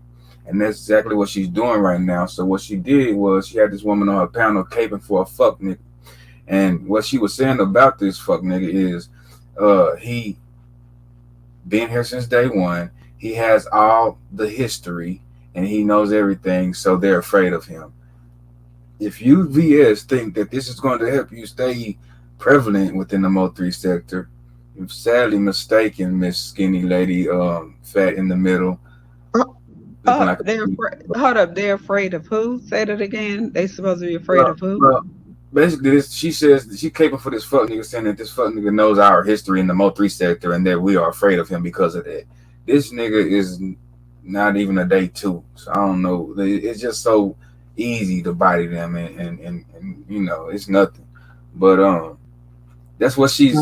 And that's exactly what she's doing right now. So what she did was she had this woman on her panel caping for a fuck nigga. And what she was saying about this fuck nigga is he been here since day one. He has all the history and he knows everything, so they're afraid of him. If you VS think that this is going to help you stay prevalent within the Mo3 sector, you're sadly mistaken, Miss Skinny Lady, fat in the middle. Hold up, they're afraid of who? Say that again. They supposed to be afraid of who? Well, basically, she says she caping for this fuck nigga, saying that this fuck nigga knows our history in the Mo3 sector and that we are afraid of him because of that. This nigga is not even a day 2, so I don't know. It's just so easy to body them, and it's nothing. But that's what she's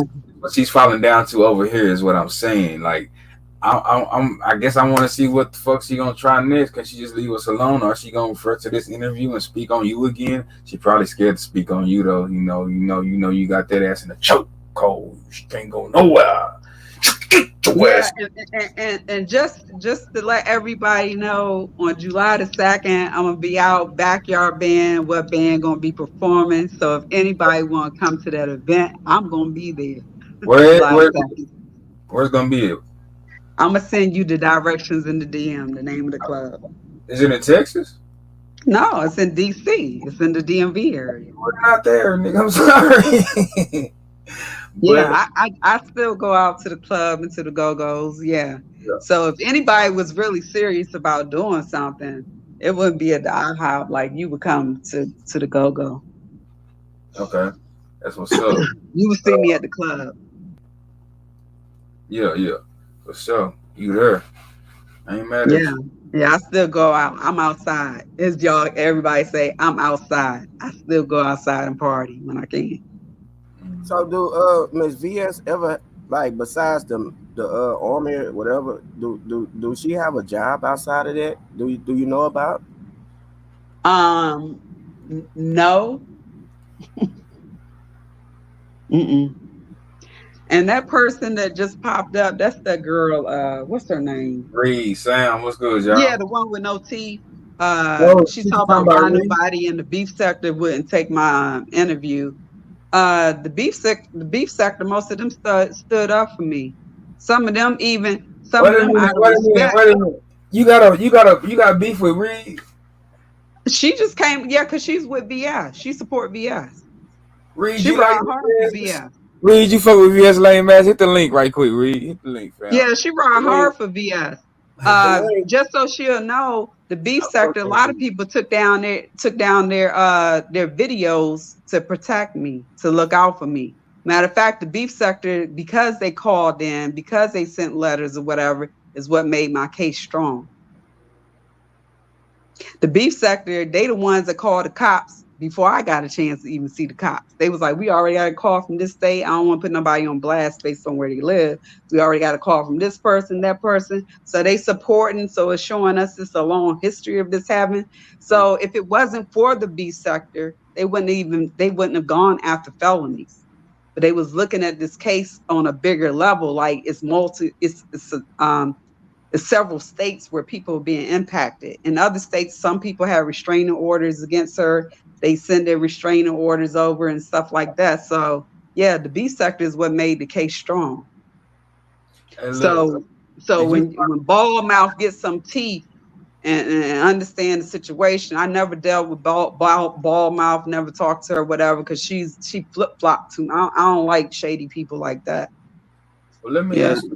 falling down to over here is what I'm saying. Like, I guess I want to see what the fuck she gonna try next. Can she just leave us alone, or is she gonna refer to this interview and speak on you again? She probably scared to speak on you though. You got that ass in a choke cold. She can't go nowhere. Yeah, and just to let everybody know, on July the 2nd, I'm gonna be out backyard band. What band gonna be performing? So if anybody want to come to that event, I'm gonna be there. Where's gonna be it? I'm gonna send you the directions in the DM, the name of the club. Is it in Texas? No, it's in DC. It's in the DMV area. We're not there, nigga. I'm sorry. But Yeah, I still go out to the club and to the go-go's. Yeah. yeah, So if anybody was really serious about doing something, it wouldn't be at the IHOP. Like you would come to the go-go. okay, that's what's up. You would see me at the club. Yeah, for sure. You there? I ain't mad at Yeah. you. Yeah, I still go out. I'm outside. As y'all, everybody say, I'm outside. I still go outside and party when I can. So do Miss VS ever, like, besides the army or whatever, do she have a job outside of that? Do you know about? No. Mm-mm. And that person that just popped up, that's that girl, what's her name? Reed, Sam, what's good, y'all? Yeah, the one with no teeth. She talked about why nobody in the beef sector wouldn't take my interview. The beef sector, most of them stood up for me. Some of them even, some of them out of respect. Wait a minute. You got beef with Reed? She just came, yeah, because she's with VS. She support VS. Reed, She you like hard for VS. Reed, you fuck with VS lame ass. Hit the link right quick, Reed. Hit the link, fam. Yeah, she ride hard for VS. Just so she'll know, the beef sector, a lot of people took down their videos to protect me, to look out for me. Matter of fact, the beef sector, because they called in, because they sent letters or whatever, is what made my case strong. The beef sector, they the ones that called the cops before I got a chance to even see the cops. They was like, we already got a call from this state. I don't want to put nobody on blast based on where they live. We already got a call from this person, that person. So they supporting. So it's showing us this a long history of this happening. So if it wasn't for the beef sector, they wouldn't have gone after felonies. But they was looking at this case on a bigger level, like it's several states where people are being impacted. In other states, some people have restraining orders against her. They send their restraining orders over and stuff like that. So yeah, the B sector is what made the case strong. So when Bald Mouth gets some teeth and understand the situation, I never dealt with Bald Mouth, never talked to her, whatever, because she flip-flopped to me. I don't like shady people like that. Well, let me ask you.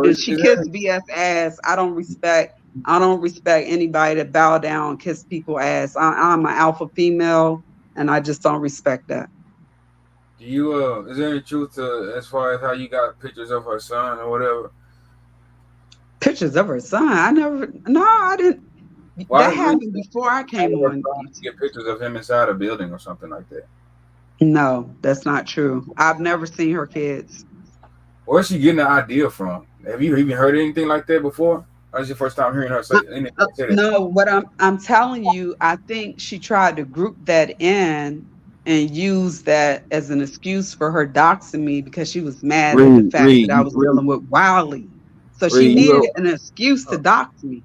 And she kissed VS ass. I don't respect anybody that bow down and kiss people ass. I'm an alpha female, and I just don't respect that. Do you is there any truth to as far as how you got pictures of her son or whatever? Pictures of her son? I didn't. That happened before I came on. Get pictures of him inside a building or something like that. No, that's not true. I've never seen her kids. Where's she getting the idea from? Have you even heard anything like that before? Or is your first time hearing her say anything? No, what I'm telling you, I think she tried to group that in and use that as an excuse for her doxing me because she was mad at the fact that I was dealing with Wiley. So she needed an excuse to dox me.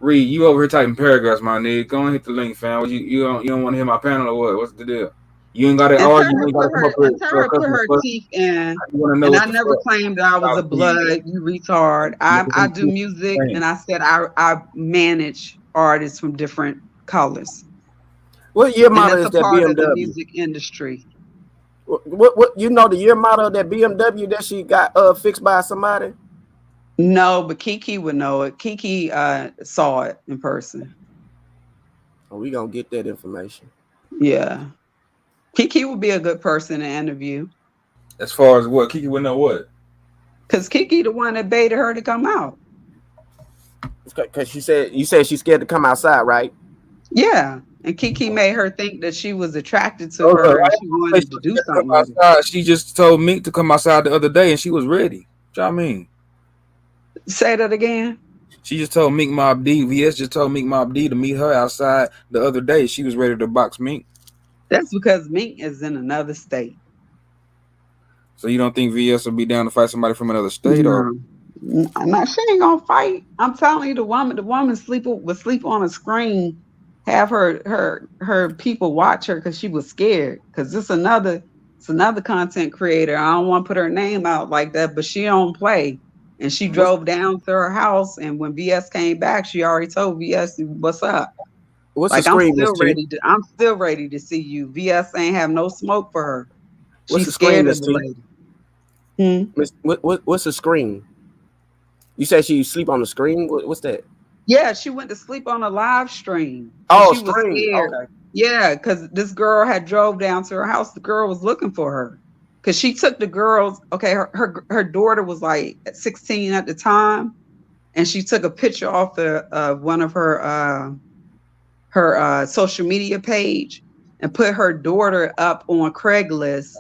Reed, you over here typing paragraphs, my nigga. Go and hit the link, fam. You don't want to hear my panel or what? What's the deal? You ain't got to argue. You ain't got to come up with put her teeth in. And I never claimed that I was a blood, you retard. I do music, and I said I manage artists from different colors. What year model is that BMW? Of the music industry. What you know the year model of that BMW that she got fixed by somebody? No, but Kiki would know it. Kiki saw it in person. Oh, we gonna get that information. Yeah. Kiki would be a good person to interview. As far as what? Kiki would know what? Because Kiki the one that baited her to come out. Because you said she's scared to come outside, right? Yeah. And Kiki made her think that she was attracted to her and she wanted to do something with it. She just told Mink to come outside the other day and she was ready. What y'all mean? Say that again. She just told Mink Mob D. VS just told Mink Mob D to meet her outside the other day. She was ready to box Mink. That's because Mink is in another state. So you don't think VS will be down to fight somebody from another state? Or I'm not. She ain't gonna fight. I'm telling you, the woman would sleep on a screen, have her people watch her because she was scared. Because it's another content creator. I don't want to put her name out like that, but she don't play. And she drove down to her house, and when VS came back, she already told VS, "What's up?" What's Like the I'm scream, Miss still T? ready to. I'm still ready to see you. VS ain't have no smoke for her. What's She's the scream, scared of Miss the T? lady. What's the scream? You said she sleep on the screen. What's that? Yeah, she went to sleep on a live stream. Oh, She was scream. scared. Okay. Yeah, because this girl had drove down to her house. The girl was looking for her. Because she took the girls, okay, her daughter was like 16 at the time, and she took a picture off one of her social media page and put her daughter up on Craigslist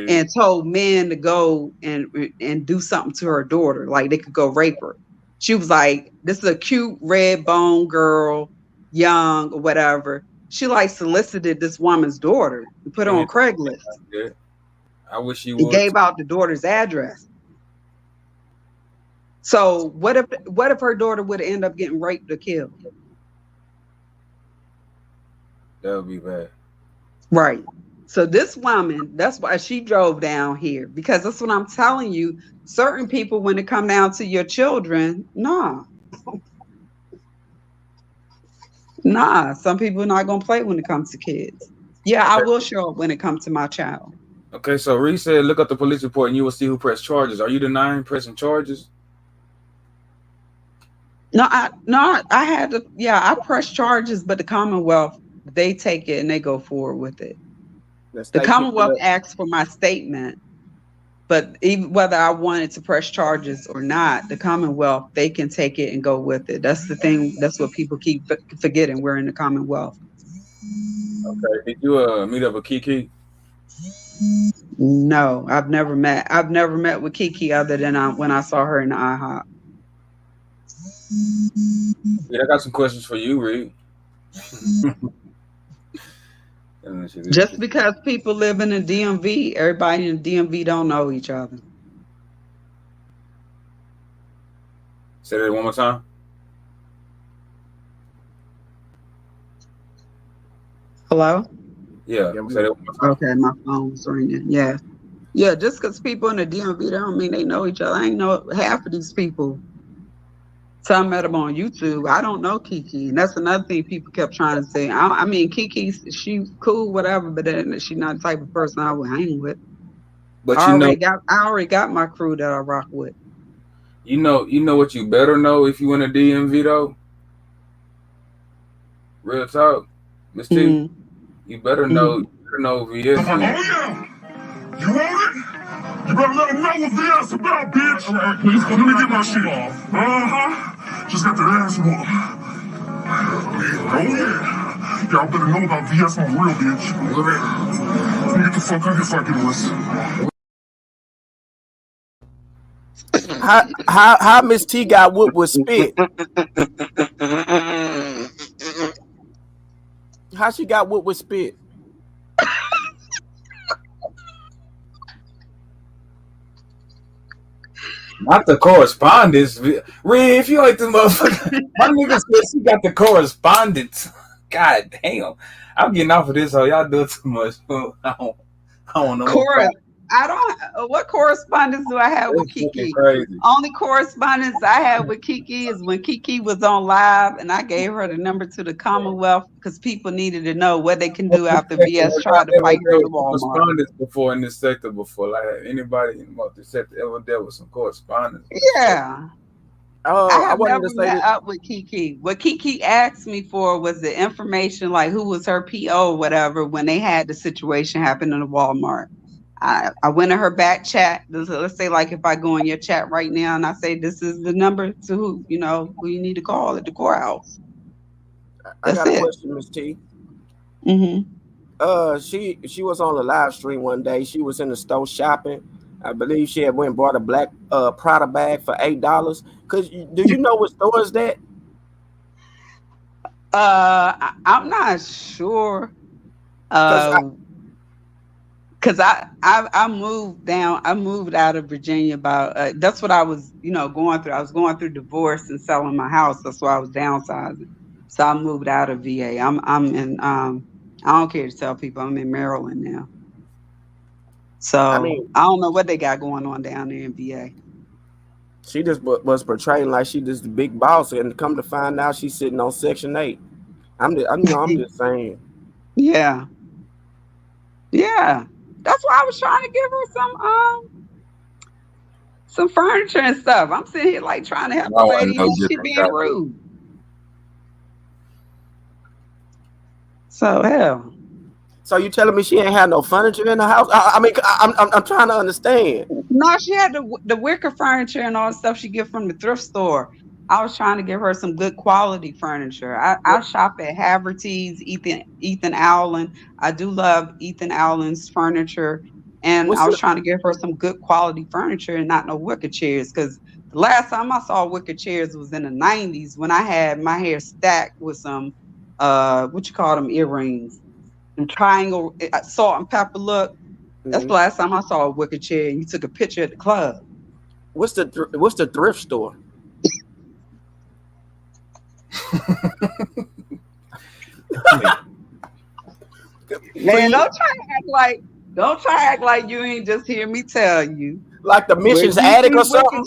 and told men to go and do something to her daughter, like they could go rape her. She was like, "This is a cute red bone girl, young or whatever." She like solicited this woman's daughter and put her on Craigslist. I wish you He would. gave out the daughter's address. So what if her daughter would end up getting raped or killed? That would be bad. Right. So this woman, that's why she drove down here, because that's what I'm telling you. Certain people, when it come down to your children, nah. Some people are not gonna play when it comes to kids. Yeah, I will show up when it comes to my child. Okay, so Reese said, look up the police report and you will see who pressed charges. Are you denying pressing charges? I had to, I press charges, but the Commonwealth, they take it and they go forward with it. The Commonwealth asked for my statement, but even whether I wanted to press charges or not, the Commonwealth, they can take it and go with it. That's the thing. That's what people keep forgetting. We're in the Commonwealth. Okay. Did you meet up with Kiki? No, I've never met with Kiki other than when I saw her in the IHOP. Yeah, I got some questions for you, Reed. Just because people live in the DMV, everybody in the DMV don't know each other. Say that one more time. Hello? Yeah. Say that one more time. Okay, my phone was ringing. Yeah. Yeah, just because people in the DMV don't mean they know each other. I ain't know half of these people. So I met them on YouTube. I don't know Kiki. And that's another thing people kept trying to say. I mean, Kiki, she's cool, whatever, but then she's not the type of person I would hang with. But I already got my crew that I rock with. You know what you better know if you in a DMV though? Real talk. Miss T, you better know VS. Oh yeah! You want it? You better let them know what VS about, bitch! Alright, please, let me get my shit off. Just got their ass whooped. Oh yeah! Y'all better know about VS on the real, bitch. Let me get the fuck out of here so I can listen. How Miss T got whooped with spit? How she got whooped with spit? Not the correspondence. Reed, if you like the motherfucker, my nigga said she got the correspondence. God damn. I'm getting off of this, so y'all do too much. I don't know. What correspondence do I have with Kiki? Crazy. Only correspondence I had with Kiki is when Kiki was on live and I gave her the number to the Commonwealth because people needed to know what they can do after VS tried to fight her in Walmart. Correspondence before in this sector before. Like anybody in the sector ever dealt with some correspondence? Yeah. I have never met up with Kiki. What Kiki asked me for was the information, like who was her PO or whatever, when they had the situation happen in the Walmart. I went in her back chat. Let's say, like, if I go in your chat right now and I say this is the number to who you need to call at the courthouse. I got a question, Miss T. She was on a live stream one day. She was in the store shopping. I believe she had went and bought a black Prada bag for $8. Do you know what store is that? I'm not sure. Because I moved out of Virginia about that's what I was going through. I was going through divorce and selling my house. That's why I was downsizing. So I moved out of VA. I'm in I don't care to tell people I'm in Maryland now. So I don't know what they got going on down there in VA. She just was portraying like she just the big boss, and come to find out she's sitting on Section 8. I'm just saying. Yeah. Yeah. That's why I was trying to give her some furniture and stuff. I'm sitting here like trying to help the lady and she being rude. So hell. So you telling me she ain't had no furniture in the house? I mean, I'm trying to understand. No, she had the wicker furniture and all the stuff she get from the thrift store. I was trying to give her some good quality furniture. I shop at Haverty's, Ethan Allen. I do love Ethan Allen's furniture. And I was trying to give her some good quality furniture and not no wicker chairs. Because the last time I saw wicker chairs was in the 90s when I had my hair stacked with some, what you call them, earrings. And triangle, salt and pepper look. That's the last time I saw a wicker chair and you took a picture at the club. What's the thrift store? Man, don't try to act like you ain't just hear me tell you. Like the Mission's Attic or something?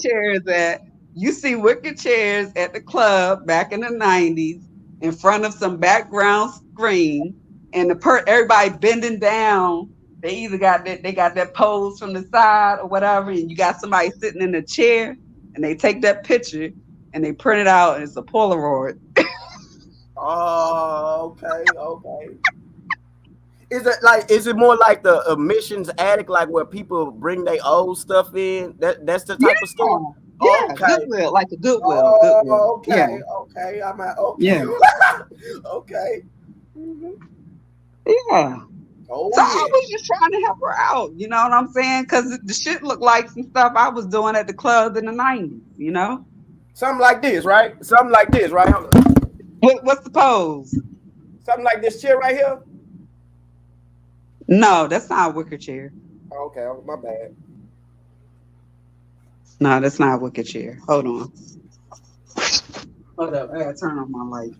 You see wicker chairs at the club back in the 90s in front of some background screen, and everybody bending down. They either got that pose from the side or whatever, and you got somebody sitting in a chair, and they take that picture and they print it out, and it's a Polaroid. Oh, okay. Is it more like the Mission's Attic, like where people bring their old stuff in? That's the type of store. Yeah, okay. Goodwill, like a Goodwill. Oh, okay, yeah. Okay. I'm at okay. Yeah. Okay. Mm-hmm. Yeah. Oh, so I was just trying to help her out, you know what I'm saying? Because the shit looked like some stuff I was doing at the club in the 90s, you know? Something like this, right? What's the pose? Something like this chair right here? No, that's not a wicker chair. Okay, my bad. No, that's not a wicker chair. Hold on. Hold up, I gotta turn on my light.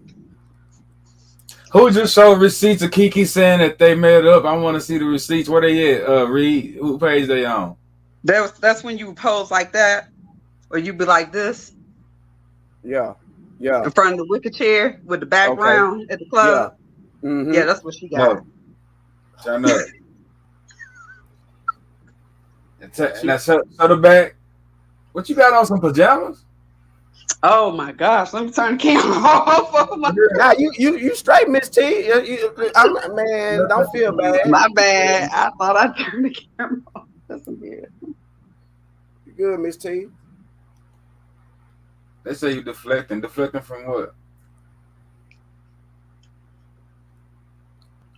Who just showed receipts of Kiki saying that they made up? I want to see the receipts. Where they at? Reed, who page they on? That's when you pose like that, or you be like this. Yeah. In front of the wicker chair with the background at the club. Yeah, mm-hmm. Yeah, that's what she got. No. Turn up. Now shut the back. What you got on? Some pajamas? Oh my gosh! Let me turn the camera off. Nah, you straight, Miss T. Man, don't feel bad. My bad. I thought I turned the camera off. That's weird. You good, Miss T? They say you deflecting. Deflecting from what?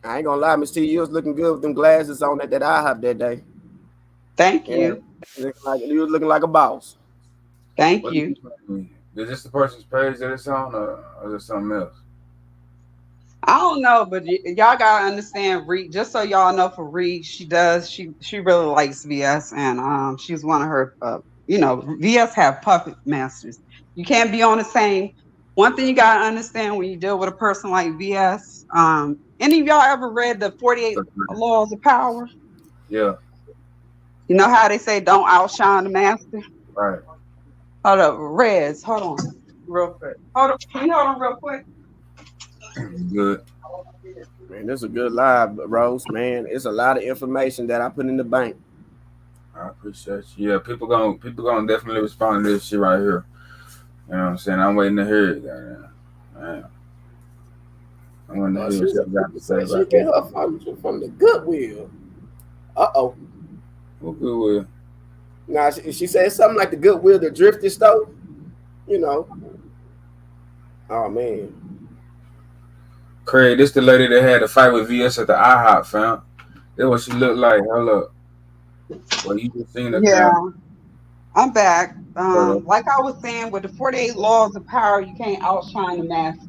I ain't gonna lie, Miss T. You was looking good with them glasses on that Ihop that day. Thank you. You was looking like a boss. Thank you. Is this the person's page that it's on, or is it something else? I don't know, but y'all gotta understand Reed. Just so y'all know, for Reed, she really likes VS, and she's one of her. VS have puppet masters. You can't be on the same. One thing you gotta understand when you deal with a person like VS. Any of y'all ever read the 48 Laws of Power? Yeah. You know how they say don't outshine the master? Right. Hold up, Reds. Hold on, real quick. Can you hold on real quick? Good. Man, this is a good live, Rose. Man, it's a lot of information that I put in the bank. I appreciate you. Yeah, people gonna definitely respond to this shit right here. You know what I'm saying? I'm waiting to hear it. Man. I'm waiting to hear what you got to say about that. She get her from the Goodwill. Uh-oh. What Goodwill? Nah, she said something like the Goodwill, the Drifty store. You know. Oh, man. Craig, this the lady that had to fight with VS at the IHOP, fam. That's what she looked like. Hold up. Well, you just seen her. Yeah. I'm back. Like I was saying, with the 48 Laws of Power, you can't outshine the master.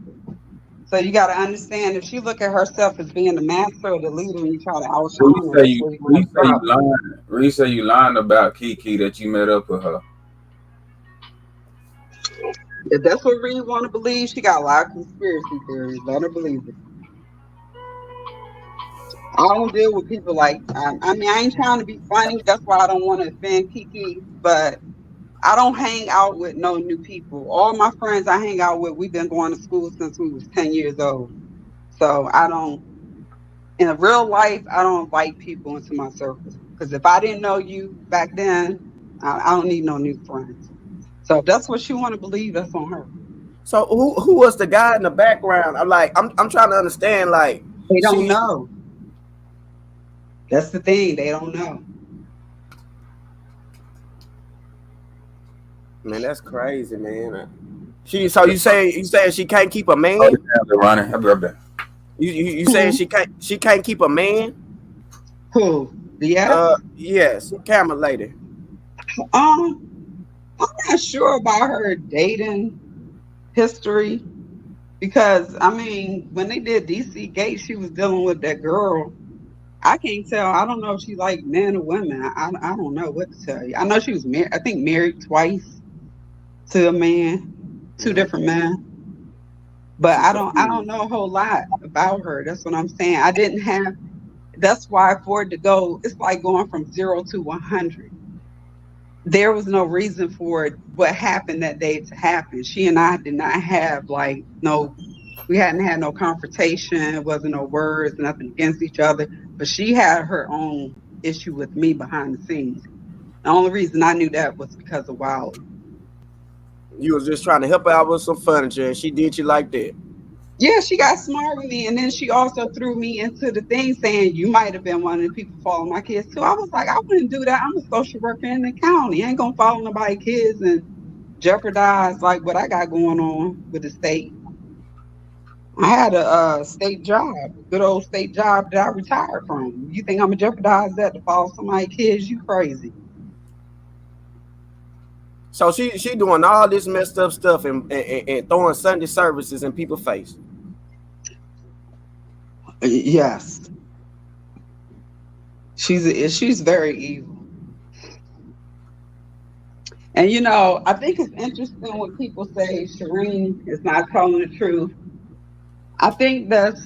So you got to understand, if she look at herself as being the master or the leader, and you try to outshine her. Reed say you lying about Kiki that you met up with her. If that's what Reed want to believe, she got a lot of conspiracy theories. Let her believe it. I don't deal with people like, I ain't trying to be funny. That's why I don't want to offend Kiki, but I don't hang out with no new people. All my friends I hang out with, we've been going to school since we was 10 years old. So I don't, in real life, I don't invite people into my circle. Because if I didn't know you back then, I don't need no new friends. So if that's what you want to believe, that's on her. So who was the guy in the background? I'm trying to understand. Like, They don't know. That's the thing. They don't know. Man, that's crazy, man. So you saying she can't keep a man? Ronnie, I'll be right back. You saying she can't keep a man? Who? Yeah. Yes, camera lady. I'm not sure about her dating history because I mean, when they did DC Gate, she was dealing with that girl. I can't tell. I don't know if she like men or women. I don't know what to tell you. I know she was married. I think married twice to a man, two different men. But I don't know a whole lot about her. That's what I'm saying. I didn't have. That's why for it to go, it's like going from 0 to 100. There was no reason for what happened that day to happen. She and I did not have we hadn't had no confrontation. It wasn't no words, nothing against each other. But she had her own issue with me behind the scenes. The only reason I knew that was because of Wiley. You was just trying to help her out with some furniture, and she did you like that. Yeah, she got smart with me, and then she also threw me into the thing saying you might have been one of the people following my kids too. I was like, I wouldn't do that. I'm a social worker in the county. I ain't gonna follow nobody's kids and jeopardize like what I got going on with the state. I had a state job, a good old state job that I retired from. You think I'm gonna jeopardize that to follow somebody's kids? You crazy. So she doing all this messed up stuff and throwing Sunday services in people's face. Yes. She's very evil. And you know, I think it's interesting when people say Sharine is not telling the truth. I think that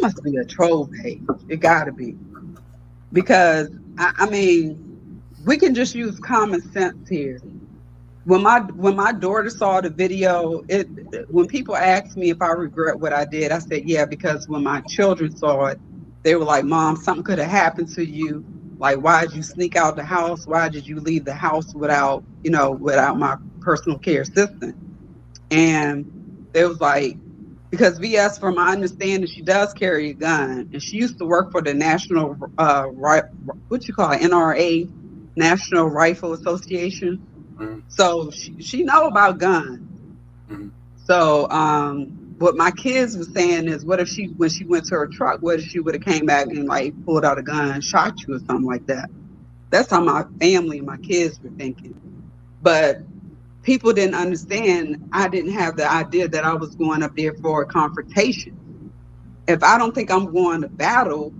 must be a troll page. It gotta be. Because I mean, we can just use common sense here. When my daughter saw the video, when people asked me if I regret what I did, I said, yeah, because when my children saw it, they were like, Mom, something could have happened to you. Like, why did you sneak out the house? Why did you leave the house without my personal care assistant? And they was like, because VS, from my understanding, she does carry a gun, and she used to work for the National NRA, National Rifle Association. Mm-hmm. So she know about guns. Mm-hmm. So what my kids was saying is, what if when she went to her truck, what if she would have came back and like pulled out a gun and shot you or something like that? That's how my family and my kids were thinking. But people didn't understand. I didn't have the idea that I was going up there for a confrontation. If I don't think I'm going to battle,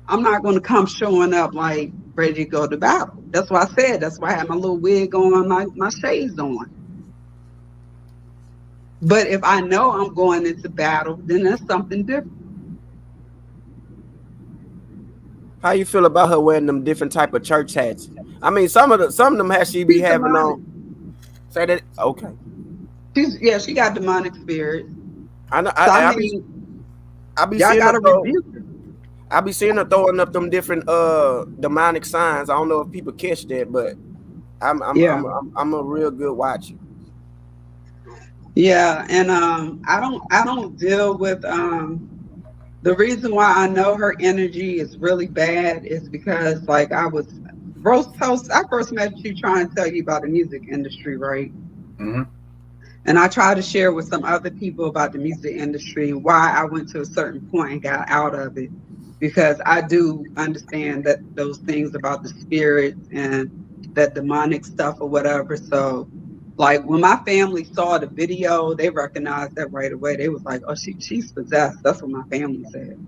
I'm not going to come showing up like ready to go to battle. That's why I said, that's why I had my little wig on, my shades on. But if I know I'm going into battle, then that's something different. How you feel about her wearing them different type of church hats? I mean, some of them has she be having on. Say that, okay. She got demonic spirit. I know. So I be seeing gotta rebuke her. I be seeing her throwing up them different demonic signs. I don't know if people catch that, but I'm a real good watcher. Yeah, and I don't deal with the reason why I know her energy is really bad is because like I first met you trying to tell you about the music industry, right? Mm-hmm. And I tried to share with some other people about the music industry, why I went to a certain point and got out of it. Because I do understand that those things about the spirits and that demonic stuff or whatever. So like when my family saw the video, they recognized that right away. They was like, oh, she's possessed. That's what my family said.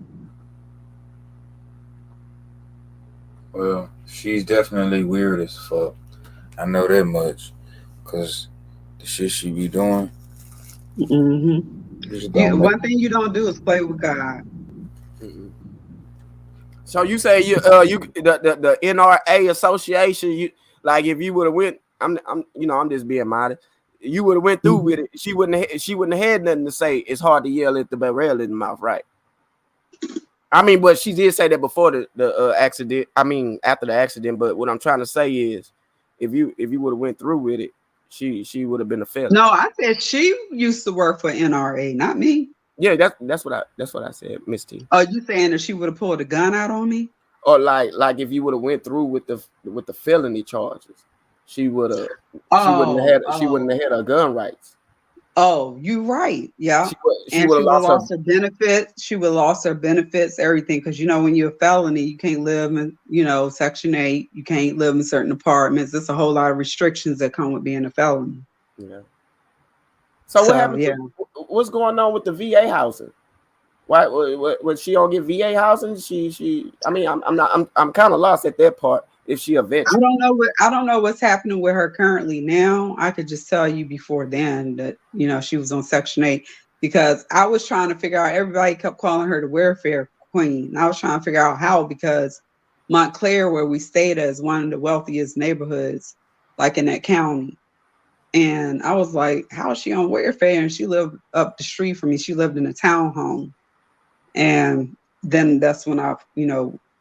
Well, she's definitely weird as fuck. I know that much. Because the shit she be doing. Mm-hmm. One thing you don't do is play with God. Mm-hmm. So you say the NRA association, you like if you would have went I'm just being modest. You would have went through with it. She wouldn't have had nothing to say. It's hard to yell at the barrel in the mouth, right? I mean, but she did say that before the accident. I mean, after the accident. But what I'm trying to say is, if you would have went through with it, she would have been a felon. No, I said she used to work for NRA, not me. Yeah, that's what I said, Miss T. Oh, you saying that she would have pulled a gun out on me? Or like if you would have went through with the felony charges, she wouldn't have had her gun rights. Oh, you right. Yeah. She would have lost her benefits. She would have lost her benefits, everything. Because when you're a felony, you can't live in, Section 8. You can't live in certain apartments. There's a whole lot of restrictions that come with being a felony. Yeah. So what happened? Yeah. What's going on with the VA housing? Why was she don't get VA housing? She. I mean, I'm kind of lost at that part. If she a vet, I don't know what's happening with her currently now. I could just tell you before then that she was on Section 8 because I was trying to figure out. Everybody kept calling her the welfare queen. I was trying to figure out how, because Montclair, where we stayed, is one of the wealthiest neighborhoods, like in that county. And I was like, how is she on welfare? And she lived up the street from me. She lived in a townhome. And then that's when I,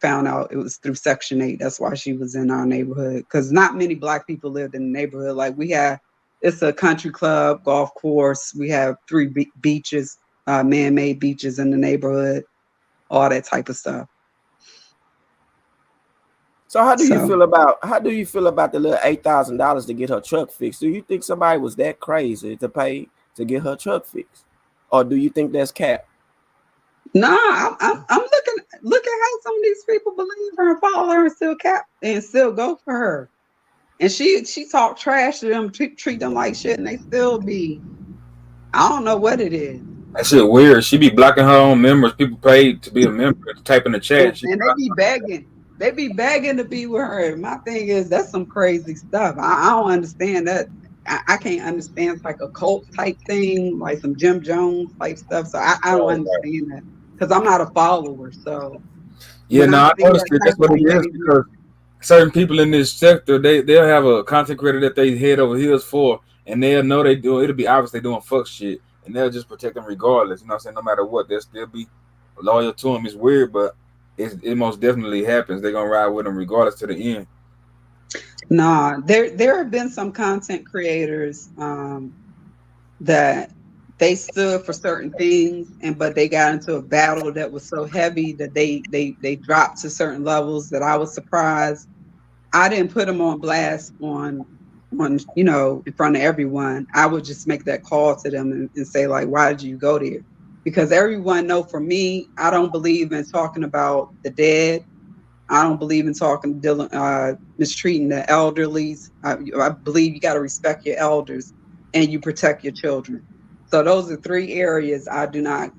found out it was through Section 8. That's why she was in our neighborhood, because not many Black people lived in the neighborhood. Like it's a country club, golf course. We have 3 beaches, man-made beaches in the neighborhood, all that type of stuff. So how do you feel about the little $8,000 to get her truck fixed? Do you think somebody was that crazy to pay to get her truck fixed, or do you think that's cap? No, I'm look at how some of these people believe her and follow her and still go for her. And she talk trash to them, treat them like shit, and they still be. I don't know what it is. That shit weird. She be blocking her own members. People paid to be a member, type in the chat. And they be begging. They be begging to be with her. My thing is, that's some crazy stuff. I don't understand that. I can't understand. It's like a cult type thing, like some Jim Jones type stuff. So I don't understand that, because I'm not a follower. So yeah, no, I understand. That's what it is, because certain people in this sector, they'll have a content creator that they head over heels for, and they'll know they do. It'll be obvious they doing fuck shit, and they'll just protect them regardless. You know what I'm saying? No matter what, they'll still be loyal to them. It's weird, but it most definitely happens. They're gonna ride with them regardless to the end. Nah, there have been some content creators that they stood for certain things, but they got into a battle that was so heavy that they dropped to certain levels that I was surprised. I didn't put them on blast on in front of everyone. I would just make that call to them and say, like, why did you go there? Because everyone know, for me, I don't believe in talking about the dead. I don't believe in mistreating the elderlies. I believe you got to respect your elders and you protect your children. So those are 3 areas I do not.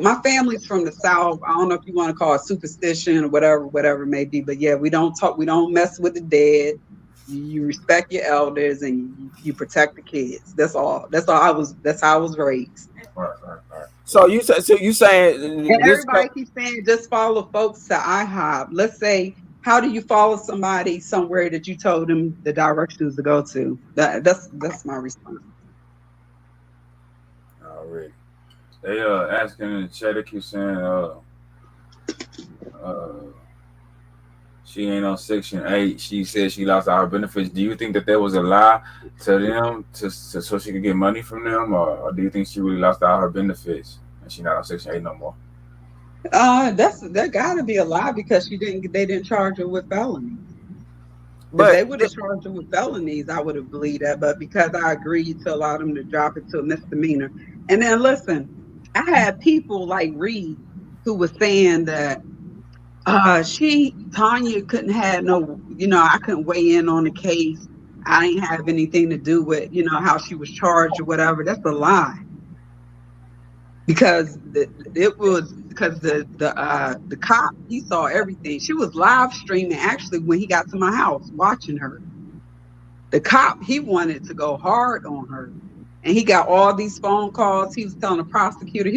My family's from the South. I don't know if you want to call it superstition or whatever it may be. But yeah, we don't mess with the dead. You respect your elders and you protect the kids. That's all. That's how I was raised. Right. So you saying, and everybody keeps saying just follow folks to Ihop. Let's say, how do you follow somebody somewhere that you told them the directions to go to? That's my response. Alright. They asking in the chat, they keep saying she ain't on Section 8. She said she lost all her benefits. Do you think that was a lie to them so she could get money from them, or do you think she really lost all her benefits and she not on Section 8 no more? That gotta be a lie, because they didn't charge her with felonies. But if they would have charged her with felonies, I would have believed that. But because I agreed to allow them to drop it to a misdemeanor. And then listen, I had people like Reed who was saying that Tanya couldn't have no, I couldn't weigh in on the case. I didn't have anything to do with, how she was charged or whatever. That's a lie. Because the cop, he saw everything. She was live streaming actually when he got to my house, watching her. The cop, he wanted to go hard on her. And he got all these phone calls. He was telling the prosecutor,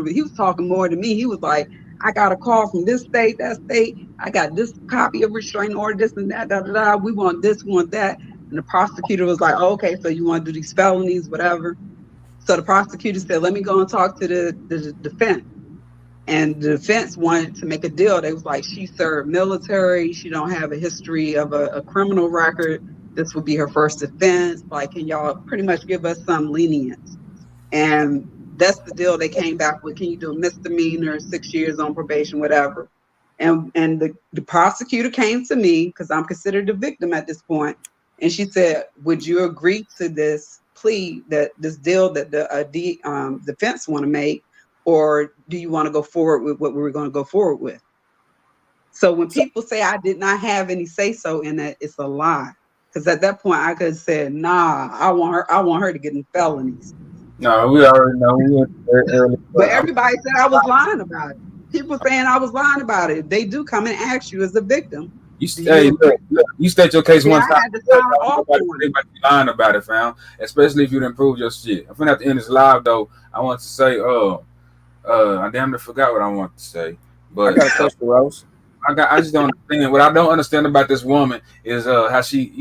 but he was talking more to me. He was like, I got a call from this state, that state. I got this copy of restraining order, this and that, we want this, we want that. And the prosecutor was like, oh, okay, so you want to do these felonies, whatever. So the prosecutor said, let me go and talk to the defense. And the defense wanted to make a deal. They was like, she served military. She don't have a history of a criminal record. This would be her first offense. Like, can y'all pretty much give us some lenience? And that's the deal they came back with. Can you do a misdemeanor, 6 years on probation, whatever? And the prosecutor came to me, because I'm considered a victim at this point, and she said, would you agree to this plea, that this deal that the defense want to make, or do you want to go forward with what we were going to go forward with? So when people say I did not have any say-so in that, it's a lie. Because at that point I could have said, nah, I want her to get in felonies. No, we already know. We went very early. But everybody said I was lying about it. People saying I was lying about it. They do come and ask you as a victim. You state your case one time. I had to sign off on it. Lying about it, fam. Especially if you didn't prove your shit. I'm gonna have to end this live though. I want to say, I damn near forgot what I want to say. But I got a question, Rose. I just don't understand. What I don't understand about this woman is how she,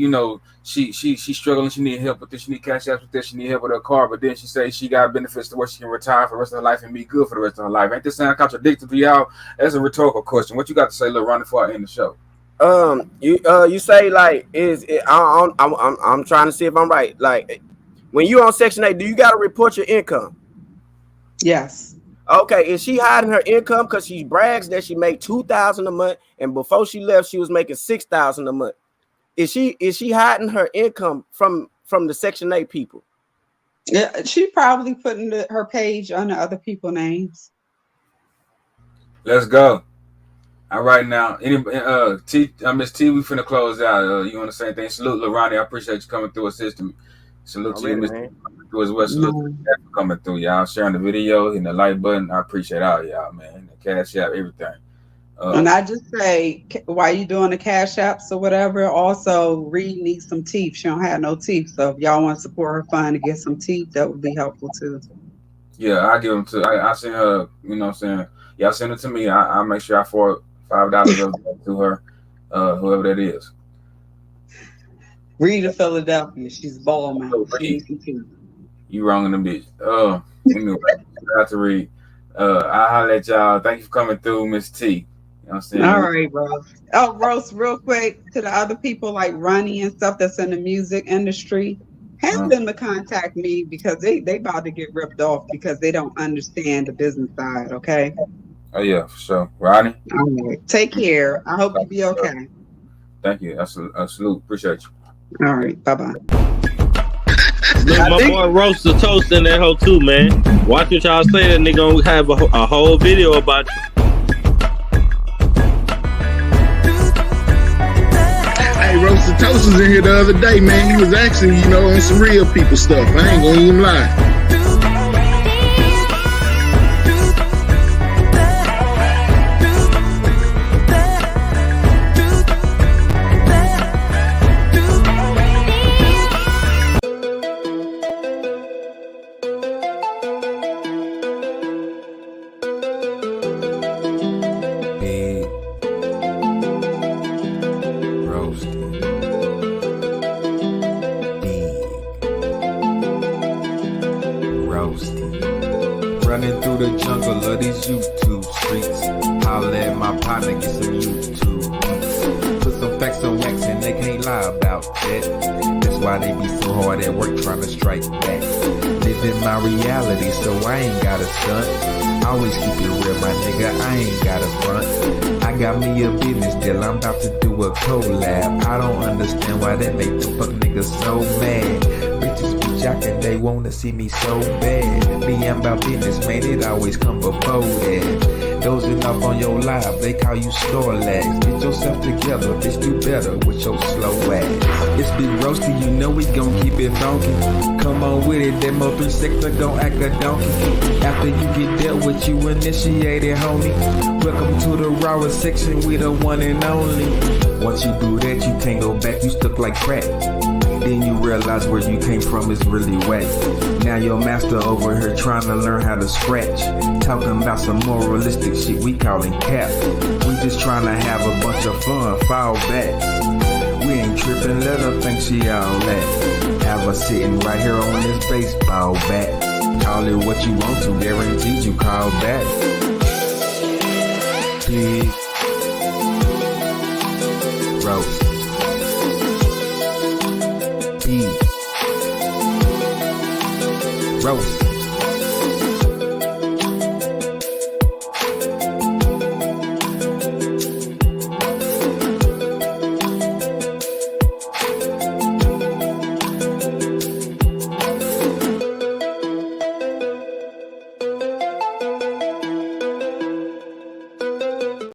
she's struggling. She need help with this. She need cash apps with this. She need help with her car. But then she says she got benefits to where she can retire for the rest of her life and be good for the rest of her life. Ain't this sound contradictory to y'all? That's a rhetorical question. What you got to say, Lil Ronnie, before I end the show? You say like I'm trying to see if I'm right. Like when you on Section 8, do you got to report your income? Yes. Okay, is she hiding her income because she brags that she make $2,000 a month, and before she left, she was making $6,000 a month? Is she hiding her income from the Section 8 people? Yeah, she probably putting her page under other people's names. Let's go. All right, now, Miss T, we finna close out. You want to say anything? Salute, Lil Ronnie. I appreciate you coming through, assisting me. Salute to you, Miss T, as well. Salute to you for coming through, y'all. Sharing the video, hitting the like button. I appreciate all y'all, man. The cash app, everything. And I just say, while you doing the cash apps or whatever, also Reed needs some teeth. She don't have no teeth, so if y'all want to support her fund to get some teeth, that would be helpful too. Yeah, I give them to. I send her. You know what I'm saying? Y'all send it to me. I make sure I forward $5 to her, whoever that is. Reed of Philadelphia. She's bald man. She needs some teeth. You wrong in the bitch. Anyway, shout out to Reed. I'll holler at y'all. Thank you for coming through, Miss T. You know what I'm saying? All right, Rose. Oh, Rose, real quick, to the other people like Ronnie and stuff that's in the music industry, have them to contact me, because they about to get ripped off because they don't understand the business side, okay? Oh, yeah, for sure. Ronnie? All right. Take care. I hope you be okay. Thank you. I salute. Appreciate you. All right. Bye-bye. My boy Roast the Toast in that hoe too, man. Watch what y'all say. That nigga gonna have a whole video about you. Hey, Roast the Toast was in here the other day, man. He was actually, on some real people stuff. I ain't gonna even lie. Running through the jungle of these YouTube streets. Holla at my partner, get some YouTube. Put some facts on wax and they can't lie about that. That's why they be so hard at work trying to strike back. Living my reality, so I ain't got a stunt. Always keep it real, my nigga, I ain't got a front. I got me a business deal, I'm about to do a collab. I don't understand why that make the fuck niggas so mad. Bitches be jocking, they wanna see me so bad. Me, I'm about business, man, it always come before that. Dozing off on your live, they call you Snorlax. Get yourself together, bitch, do better with your slow ass. It's Big Roasty, you know we gon' keep it funky. Come on with it, that Mo 3 sector gon' act a donkey. After you get dealt with, you initiated, homie. Welcome to the rawest section, we the one and only. Once you do that, you can't go back, you stuck like crack. Then you realize where you came from is really whack. Now your master over here trying to learn how to scratch. Talking about some moralistic shit we callin' cap. We just trying to have a bunch of fun, fall back. We we ain't tripping, let her think she all that. Have her sitting right here on this baseball bat. Call it what you want to, guaranteed you call back. Pig. Roast. Pig. Roast.